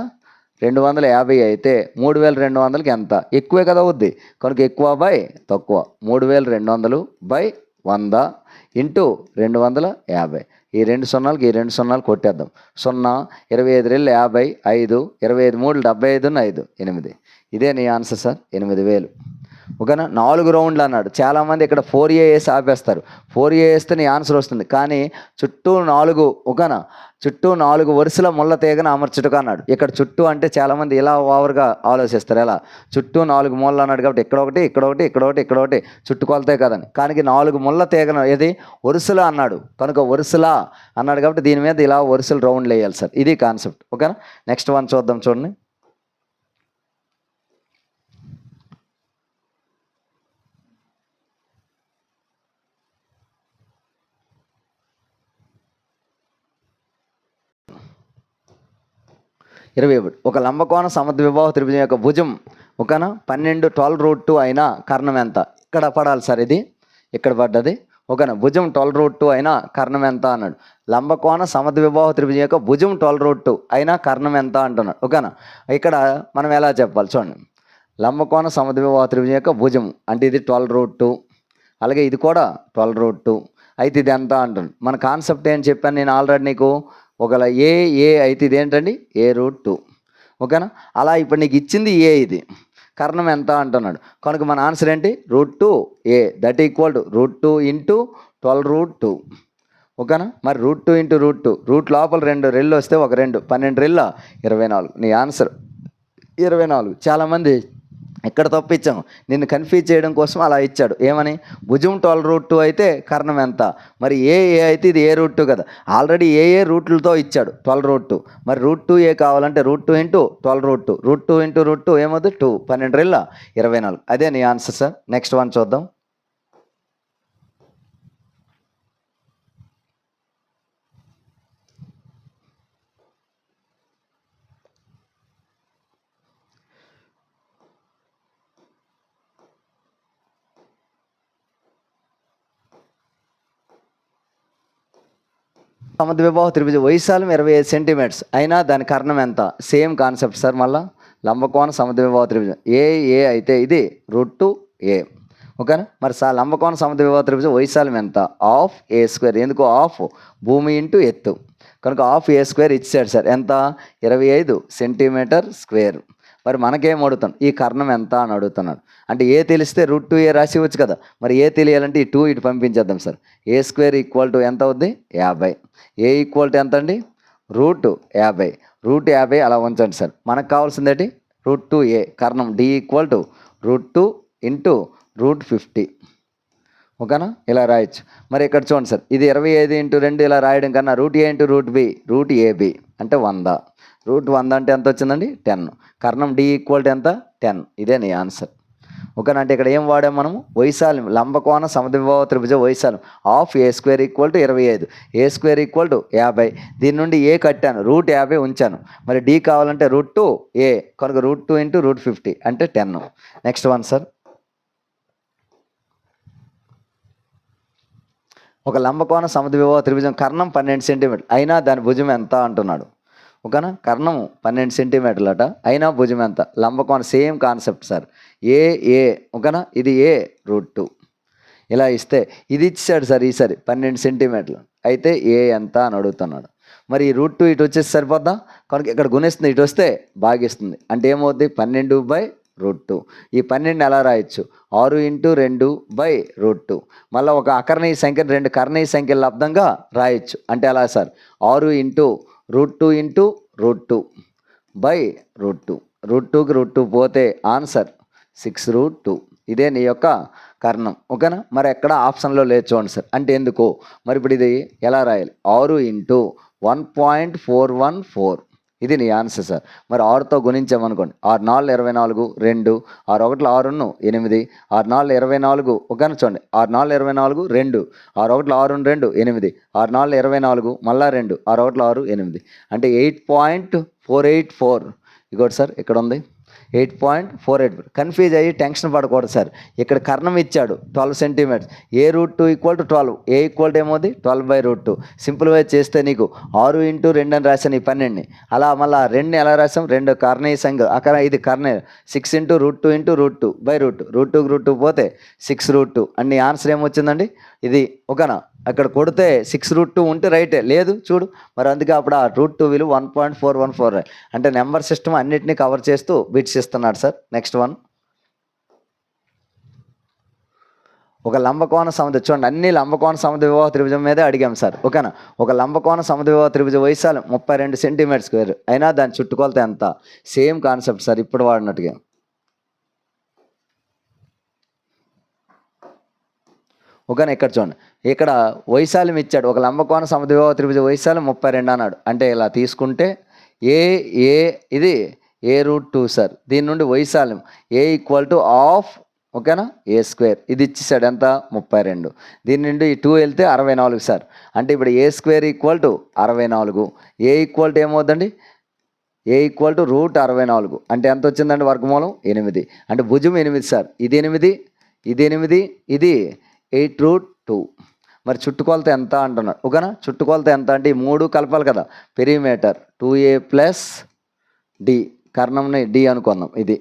250 అయితే 3,200కి ఎంత? ఎక్కువే కదా అవుద్ది. కనుక ఎక్కువ బై తక్కువ. 3,200/100 × 250. ఈ 2 సున్నాలకి ఈ 2 సున్నాలు కొట్టేద్దాం. 0 25 50 5 25 3 75 5 8. ఇదే నీ ఆన్సర్ సార్. 8,000. ఓకేనా? 4 రౌండ్లు అన్నాడు. చాలామంది ఇక్కడ 4A వేసి ఆపేస్తారు. 4A వేస్తే నీ ఆన్సర్ వస్తుంది. కానీ చుట్టూ 4, ఓకేనా, చుట్టూ 4 వరుసల ముళ్ళ తీగను అమర్చుటకు అన్నాడు. ఇక్కడ చుట్టూ అంటే చాలామంది ఇలా ఓవర్గా ఆలోచిస్తారు. ఎలా? చుట్టూ 4 మూలలు అన్నాడు కాబట్టి ఇక్కడ ఒకటి, ఇక్కడ ఒకటి, ఇక్కడ ఒకటి, ఇక్కడ ఒకటి చుట్టుకొలతే కదని. కానీ 4 ముళ్ళ తీగను ఏది? వరుసలా అన్నాడు. కనుక వరుసలా అన్నాడు కాబట్టి దీని మీద ఇలా వరుసలు రౌండ్లు వేయాలి సార్. ఇది కాన్సెప్ట్. ఓకేనా? నెక్స్ట్ వన్ చూద్దాం. చూడండి, 21. ఒక లంబకోణ సమద్విబాహు త్రిభుజం యొక్క భుజం ఓకేనా 12 అయినా కర్ణం ఎంత? ఇక్కడ పడాలి సార్. ఇది ఇక్కడ పడ్డది. ఓకేనా? భుజం 12 అయినా కర్ణం ఎంత అన్నాడు. లంబకోణ సమద్విబాహు త్రిభుజం యొక్క భుజం 12 అయినా కర్ణం ఎంత అంటున్నాడు. ఓకేనా? ఇక్కడ మనం ఎలా చెప్పాలి చూడండి. లంబకోణ సమద్విబాహు త్రిభుజం యొక్క భుజం అంటే ఇది 12 అలాగే ఇది కూడా 12 అయితే ఇది ఎంత అంటున్నాడు. మన కాన్సెప్ట్ ఏం చెప్పాను నేను ఆల్రెడీ నీకు. ఒకవేళ ఏ అయితే ఇది ఏంటండి? A√2. ఓకేనా? అలా ఇప్పుడు నీకు ఇచ్చింది ఏ, ఇది కర్ణం ఎంత అంటున్నాడు. కనుక మన ఆన్సర్ ఏంటి? √2A. That equal to √2 × 12√2. ఓకేనా? మరి √2 × √2. రూట్ లోపల 2 రెళ్ళు వస్తే ఒక 2 12 రెళ్ళ 24. నీ ఆన్సర్ 24. చాలామంది ఇక్కడ తప్పించాము. నిన్ను కన్ఫ్యూజ్ చేయడం కోసం అలా ఇచ్చాడు. ఏమని? భుజం 12√2 అయితే కర్ణం ఎంత? మరి ఏ అయితే ఇది A√2 కదా. ఆల్రెడీ ఏ రూట్లతో ఇచ్చాడు 12√2. మరి √2A కావాలంటే √2 × 12√2. √2 × √2 ఏమవుతుంది? 2 12 రెళ్ళ 24. అదే నీ ఆన్సర్ సార్. నెక్స్ట్ వన్ చూద్దాం. సమద్విబాహు త్రిభుజం వైశాల్యం 25 సెంటీమీటర్స్ అయినా దాని కర్ణం ఎంత? Same concept sir. మళ్ళీ లంబకోణ సమద్విబాహు త్రిభుజం ఏ అయితే ఇది √2A. ఓకేనా? మరి లంబకోణ సమద్విబాహు త్రిభుజం వైశాల్యం ఎంత? ½ A². ఎందుకు ½? భూమి ఇంటూ ఎత్తు. కనుక ½ A² ఇచ్చాడు సార్. ఎంత? 25 సెంటీమీటర్ స్క్వేర్. మరి మనకేం అడుగుతాను? ఈ కర్ణం ఎంత అని అడుగుతున్నాడు. అంటే ఏ తెలిస్తే √2A రాసి ఇవ్వచ్చు కదా. మరి ఏ తెలియాలంటే ఈ 2 ఇటు పంపించేద్దాం సార్. A² ఎంత అవుద్ది? 50. ఏ ఈక్వల్ టు ఎంత అండి? √50. √50 అలా ఉంచండి సార్. మనకు కావాల్సింది ఏంటి? √2A కర్ణం D = √2 × √50. ఓకేనా? ఇలా రాయొచ్చు. మరి ఇక్కడ చూడండి సార్, ఇది 25 × 2 ఇలా రాయడం కన్నా √A × √B √AB అంటే 100. √100 అంటే ఎంత వచ్చిందండి? 10. కర్ణం D = ఎంత? 10. ఇదే నీ ఆన్సర్. ఓకేనా? అంటే ఇక్కడ ఏం వాడాం మనము? వైశాల్యం లంబకోణ సమద్విబాహు త్రిభుజ వైశాల్యం ½ A² = 25. A² = 50. దీని నుండి ఏ కట్టాను, √50 ఉంచాను. మరి D కావాలంటే √2A కనుక √2 × √50 అంటే 10. Next one sir. ఒక లంబకోణ సమద్విబాహు త్రిభుజం కర్ణం 12 సెంటీమీటర్లు అయినా దాని భుజం ఎంత అంటున్నాడు. ఓకేనా? కర్ణము 12 సెంటీమీటర్లు అట అయినా భుజం ఎంత? లంబకోణ సేమ్ కాన్సెప్ట్ సార్. ఏ ఓకేనా? ఇది A√2 ఇలా ఇస్తే ఇది ఇచ్చాడు సార్. ఈసారి 12 సెంటీమీటర్లు అయితే ఏ ఎంత అని అడుగుతున్నాడు. మరి ఈ √2 ఇటు వచ్చేసి సరిపోద్దా? కనుక ఇక్కడ గుణిస్తుంది, ఇటు వస్తే భాగిస్తుంది. అంటే ఏమవుద్ది? 12/√2. ఈ 12 ఎలా రాయొచ్చు? 6 × 2/√2. మళ్ళీ ఒక అకర్ణీయ సంఖ్యను 2 కర్ణీయ సంఖ్యల లబ్దంగా రాయొచ్చు. అంటే ఎలా సార్? 6 × √2 × √2/√2. √2కి √2 పోతే ఆన్సర్ 6√2. ఇదే నీ యొక్క కర్ణం. ఓకేనా? మరి ఎక్కడ ఆప్షన్లో లేదు చూడండి సార్. అంటే ఎందుకు? మరి ఇప్పుడు ఇది ఎలా రాయాలి? 6 × 1.414. ఇది నీ ఆన్సర్ సార్. మరి 6తో గుణించామనుకోండి, 6 4 24, 2, 6 1 6 8, 6 4 24. ఓకేనా? చూడండి, 6 4 24, 2, 6 1 6 2 8, 6 4 24, మళ్ళా 2, 6 1 6 8. అంటే 8.484. ఇగోటి సార్ ఇక్కడ ఉంది 8.484. కన్ఫ్యూజ్ అయ్యి టెన్షన్ పడకూడదు సార్. ఇక్కడ కర్ణం ఇచ్చాడు 12 సెంటీమీటర్స్. ఏ √2 = 12. ఏ ఈక్వల్ ఏమవుతుంది? 12/√2. సింపుల్గా చేస్తే నీకు 6 × 2 అని రాశాను ఈ 12ని. అలా మళ్ళీ 2ని ఎలా రాసాం? 2 కర్ణీయ సంఖ్య. అక్కడ ఇది కర్ణీయ. 6 × √2 × √2/√2. √2కి √2 పోతే 6√2. అండ్ ఆన్సర్ ఏమొచ్చిందండి? ఇది. ఓకేనా? అక్కడ కొడితే 6√2 ఉంటే రైటే, లేదు చూడు. మరి అందుకే అప్పుడు ఆ √2 విలువ 1.414. అంటే నెంబర్ సిస్టమ్ అన్నిటినీ కవర్ చేస్తూ బిట్స్ ఇస్తున్నాడు సార్. నెక్స్ట్ వన్, ఒక లంబకోణ సమద్విభావ. చూడండి, అన్ని లంబకోణ సమద్విభావ త్రిభుజం మీదే అడిగాం సార్. ఓకేనా? ఒక లంబకోణ సమద్విభావ త్రిభుజ వైశాల్యం 32 సెంటీమీటర్ స్క్వేర్ అయినా దాని చుట్టుకొలత ఎంత? సేమ్ కాన్సెప్ట్ సార్, ఇప్పుడు వాడినట్టుగా. ఓకేనా? ఇక్కడ చూడండి, ఇక్కడ వైశాల్యం ఇచ్చాడు. ఒక లంబకోణ సమద్విభావ త్రిభుజ వైశాల్యం 32 అన్నాడు. అంటే ఇలా తీసుకుంటే ఇది a √2 సార్. దీని నుండి వైశాల్యం a = ½ ఓకేనా a². ఇది ఇచ్చేసాడు ఎంత? 32. దీని నుండి ఈ 2 వెళ్తే 64 సార్. అంటే ఇప్పుడు a² = 64. a ఈక్వల్ ఏమవుతుందండి? a = √64. అంటే ఎంత వచ్చిందండి? వర్గమూలం 8. అంటే భుజం 8 సార్. ఇది 8, ఇది 8, ఇది 8√2. మరి చుట్టుకొలత ఎంత అంటున్నాడు. ఓకేనా? చుట్టుకొలత ఎంత అంటే ఈ 3 కలపాలి కదా. పెరిమీటర్ 2a + d, కర్ణంని d అనుకుందాం ఇది.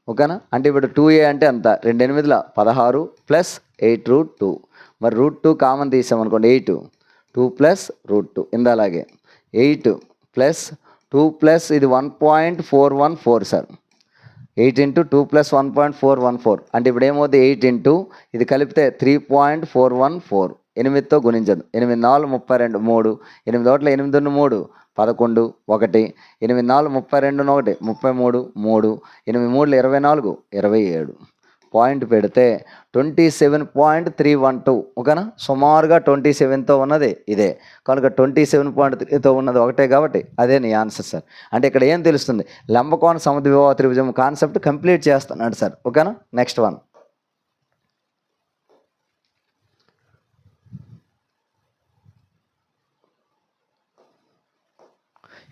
ఓకేనా? అంటే ఇప్పుడు 2a అంటే ఎంత? 2 8 16 + 8√2. మరి √2 కామన్ తీసామనుకోండి 8, 2 + √2. ఇందాలాగే 8 + 2 + ఇది 1.414 సార్. 8 × 2 + 1.414. అంటే ఇప్పుడు ఏమవుతుంది? 8 ఇది కలిపితే 3.414. 8తో గుణించదు. 8 4 32, 3, 8 1 8 3, 11, 1, 8 4 32 1, 33, 3, 8 3 24, 27. పాయింట్ పెడితే 27.312. ఓకేనా? సుమారుగా 27తో ఉన్నది ఇదే. కనుక 27.3తో ఉన్నది ఒకటే కాబట్టి అదే నీ ఆన్సర్ సార్. అంటే ఇక్కడ ఏం తెలుస్తుంది? లంబకోణ సమద్విభావ త్రిభుజం కాన్సెప్ట్ కంప్లీట్ చేస్తున్నాడు సార్. ఓకేనా? నెక్స్ట్ వన్,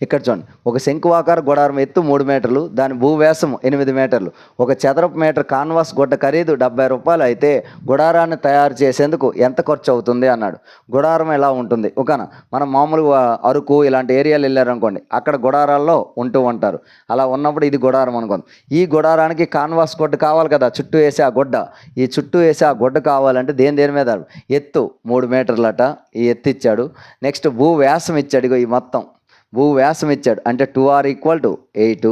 ఇక్కడ చూడండి, ఒక శంకువాకార గుడారం ఎత్తు 3 మీటర్లు, దాని భూవ్యాసం 8 మీటర్లు. ఒక చదరపు మీటర్ కాన్వాస్ గుడ్డ ఖరీదు 70 రూపాయలు అయితే గుడారాన్ని తయారు చేసేందుకు ఎంత ఖర్చు అవుతుంది అన్నాడు. గుడారం ఎలా ఉంటుంది? ఓకేనా? మనం మామూలుగా అరకు ఇలాంటి ఏరియాలు వెళ్ళారనుకోండి, అక్కడ గుడారాల్లో ఉంటూ ఉంటారు. అలా ఉన్నప్పుడు ఇది గుడారం అనుకోండి. ఈ గుడారానికి కాన్వాస్ గుడ్డ కావాలి కదా, చుట్టూ వేసే ఆ గుడ్డ. ఈ చుట్టూ వేసే ఆ గుడ్డ కావాలంటే దేని మీద ఎత్తు 3 మీటర్లట. ఈ ఎత్తు ఇచ్చాడు. నెక్స్ట్ భూవ్యాసం ఇచ్చాడు. ఇగో ఈ మొత్తం భూవ్యాసం ఇచ్చాడు. అంటే 2r = 8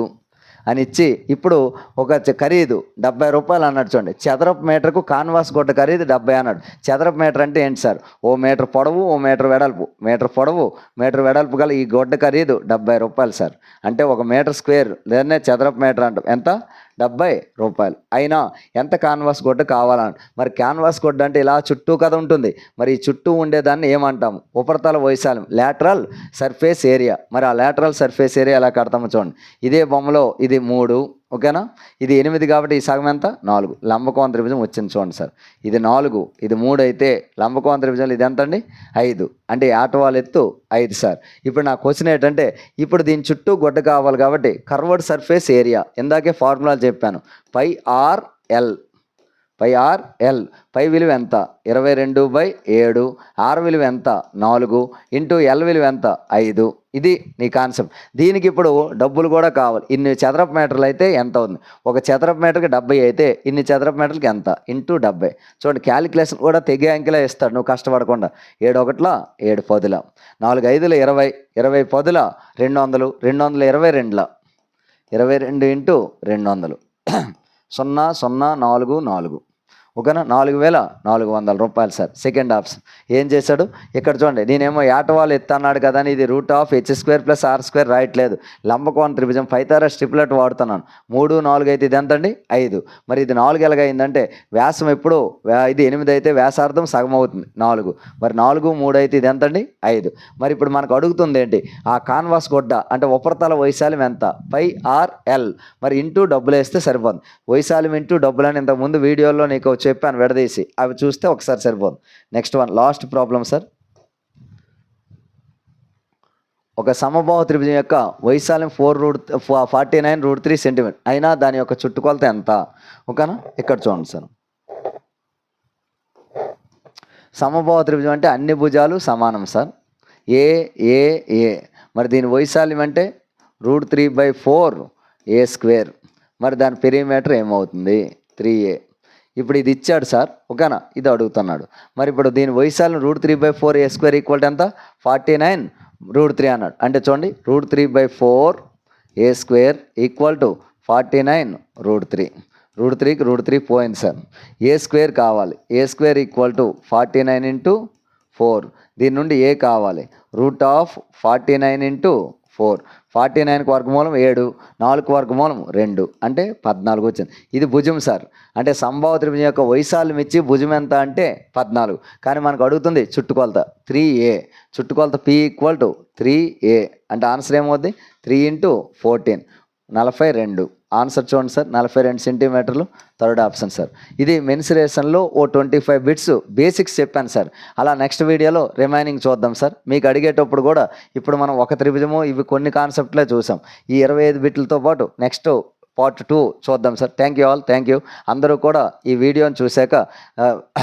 అని ఇచ్చి ఇప్పుడు ఒక ఖరీదు 70 రూపాయలు అన్నాడు. చూడండి, చదరపు మీటర్కు కాన్వాస్ గుడ్డ ఖరీదు 70 అన్నాడు. చదరపు మీటర్ అంటే ఏంటి సార్? ఓ మీటర్ పొడవు, ఓ మీటర్ వెడల్పు. మీటర్ పొడవు, మీటర్ వెడల్పు గల ఈ గుడ్డ ఖరీదు 70 రూపాయలు సార్. అంటే 1 మీటర్ స్క్వేర్ లేదనే చదరపు మీటర్ అంటాం. ఎంత? 70 రూపాయలు. అయినా ఎంత కాన్వాస్ గుడ్డ కావాలన్నాడు. మరి కాన్వాస్ గుడ్డ అంటే ఇలా చుట్టూ కదా ఉంటుంది. మరి ఈ చుట్టూ ఉండేదాన్ని ఏమంటాము? ఉపరితల వైశాల్యం, లాటరల్ సర్ఫేస్ ఏరియా. మరి ఆ లాటరల్ సర్ఫేస్ ఏరియా ఎలా కడతామో చూడండి. ఇదే బొమ్మలో ఇది 3, ఓకేనా? ఇది 8 కాబట్టి ఈ సగం ఎంత? 4. లంబకోణ త్రిభుజం వచ్చింది చూడండి సార్. ఇది 4, ఇది 3 అయితే లంబకోణ త్రిభుజంలో ఇది ఎంత అండి? 5. అంటే ఆటవాల్ ఎత్తు 5 సార్. ఇప్పుడు నా క్వశ్చన్ ఏంటంటే, ఇప్పుడు దీని చుట్టూ గుడ్డ కావాలి కాబట్టి కర్వర్డ్ సర్ఫేస్ ఏరియా, ఇందాకే ఫార్ములా చెప్పాను, πr/l. పై ఆర్ ఎల్. పై విలువ ఎంత? 22/7. ఆర్ విలువ ఎంత? 4 ఇంటూ ఎల్ విలువ ఎంత? 5. ఇది నీ కాన్సెప్ట్. దీనికి ఇప్పుడు డబ్బులు కూడా కావాలి. ఇన్ని చదరపు మీటర్లు అయితే ఎంత అవుతుంది? ఒక చదరపు మీటర్కి 70 అయితే ఇన్ని చదరపు మీటర్లకి ఎంత? ఇంటూ 70. చూడండి, క్యాలిక్యులేషన్ కూడా తెగే అంకెలా ఇస్తాడు, నువ్వు కష్టపడకుండా. 7 ఒకట్ల 7 పదుల, 4 5ల 20, 20 పదుల 200, 200 22ల 22 ఇంటూ 200 0044. ఓకేనా? 4,400 రూపాయలు సార్. Second option. ఏం చేశాడు ఇక్కడ చూడండి, నేనేమో ఏటవాళ్ళు ఎత్తు అన్నాడు కదా అని ఇది √(h² + r² రాయట్లేదు. లంబకోణ త్రిభుజం పైథాగరస్ ట్రిపులెట్ వాడుతున్నాను. 3 4 అయితే ఇది ఎంతండి? 5. మరి ఇది 4 ఎలాగైందంటే వ్యాసం ఎప్పుడు ఇది 8 అయితే వ్యాసార్థం సగం అవుతుంది 4. మరి 4 3 అయితే ఇది ఎంతండి? 5. మరి ఇప్పుడు మనకు అడుగుతుంది ఏంటి? ఆ కాన్వాస్ గొడ్డ అంటే ఉపరితల వైశాల్యం ఎంత? పై ఆర్ ఎల్. మరి ఇంటూ డబ్బులు వేస్తే సరిపోతుంది. వైశాల్యం ఇంటూ డబ్బులు అని ఇంతకుముందు వీడియోలో నీకు చెప్పాను విడదీసి, అవి చూస్తే ఒకసారి సరిపోదు. Next one, last problem sir. ఒక సమబాహు త్రిభుజం యొక్క వైశాల్యం 49√3 సెంటీమీటర్ అయినా దాని యొక్క చుట్టుకొలత ఎంత? ఓకేనా? ఇక్కడ చూడండి సార్, సమబాహు త్రిభుజం అంటే అన్ని భుజాలు సమానం సార్. ఏ ఏ ఏ. మరి దీని వైశాల్యం అంటే √3/4a². మరి దాని పెరిమీటర్ ఏమవుతుంది? 3a. ఇప్పుడు ఇది ఇచ్చాడు సార్, ఓకేనా? ఇది అడుగుతున్నాడు. మరి ఇప్పుడు దీని వైశాల్యం √3/4a² ఈక్వల్ ఎంత? 49√3 అన్నాడు. అంటే చూడండి, √3/4a² ఈక్వల్ టు 49√3. √3కి √3 పోయింది సార్. a² కావాలి. a² equal to 49 into 4. దీని నుండి ఏ కావాలి? √49 ఇంటూ 4. 49కి వర్గమూలం 7, 4కి వర్గమూలం 2 అంటే 14 వచ్చింది. ఇది భుజం సార్. అంటే సమబాహు త్రిభుజం యొక్క వైశాల్యం ఇచ్చి భుజం ఎంత అంటే 14. కానీ మనకు అడుగుతుంది చుట్టుకొలత 3a. చుట్టుకొలత P ఈక్వల్ టు 3a. అంటే ఆన్సర్ ఏమవుద్ది? 3 ఇంటూ 14 42. ఆన్సర్ చూడండి సార్, 42 సెంటీమీటర్లు. Third option sir. ఇది మెన్సురేషన్లో ఓ 25 బిట్స్ బేసిక్స్ చెప్పాను సార్. అలా నెక్స్ట్ వీడియోలో రిమైనింగ్ చూద్దాం సార్. మీకు అడిగేటప్పుడు కూడా ఇప్పుడు మనం ఒక త్రిభుజము ఇవి కొన్ని కాన్సెప్ట్లే చూసాం. ఈ 25 బిట్లతో పాటు నెక్స్ట్ పార్ట్ 2 చూద్దాం sir. Thank you all. Thank you. అందరూ కూడా ఈ వీడియోని చూశాక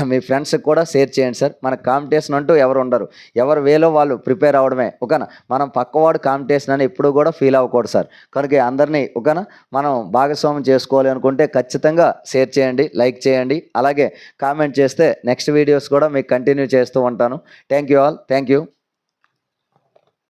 మీ ఫ్రెండ్స్కి కూడా షేర్ చేయండి సార్. మనకు కాంపిటీషన్ అంటూ ఎవరు ఉండరు. ఎవరు వేలో వాళ్ళు ప్రిపేర్ అవ్వడమే. ఓకేనా? మనం పక్కవాడు కాంపిటీషన్ అని ఎప్పుడూ కూడా ఫీల్ అవ్వకూడదు సార్. కనుక అందరినీ ఓకేనా మనం భాగస్వామ్యం చేసుకోవాలి అనుకుంటే ఖచ్చితంగా షేర్ చేయండి, లైక్ చేయండి, అలాగే కామెంట్ చేస్తే నెక్స్ట్ వీడియోస్ కూడా మీకు కంటిన్యూ చేస్తూ ఉంటాను. Thank you all. Thank you.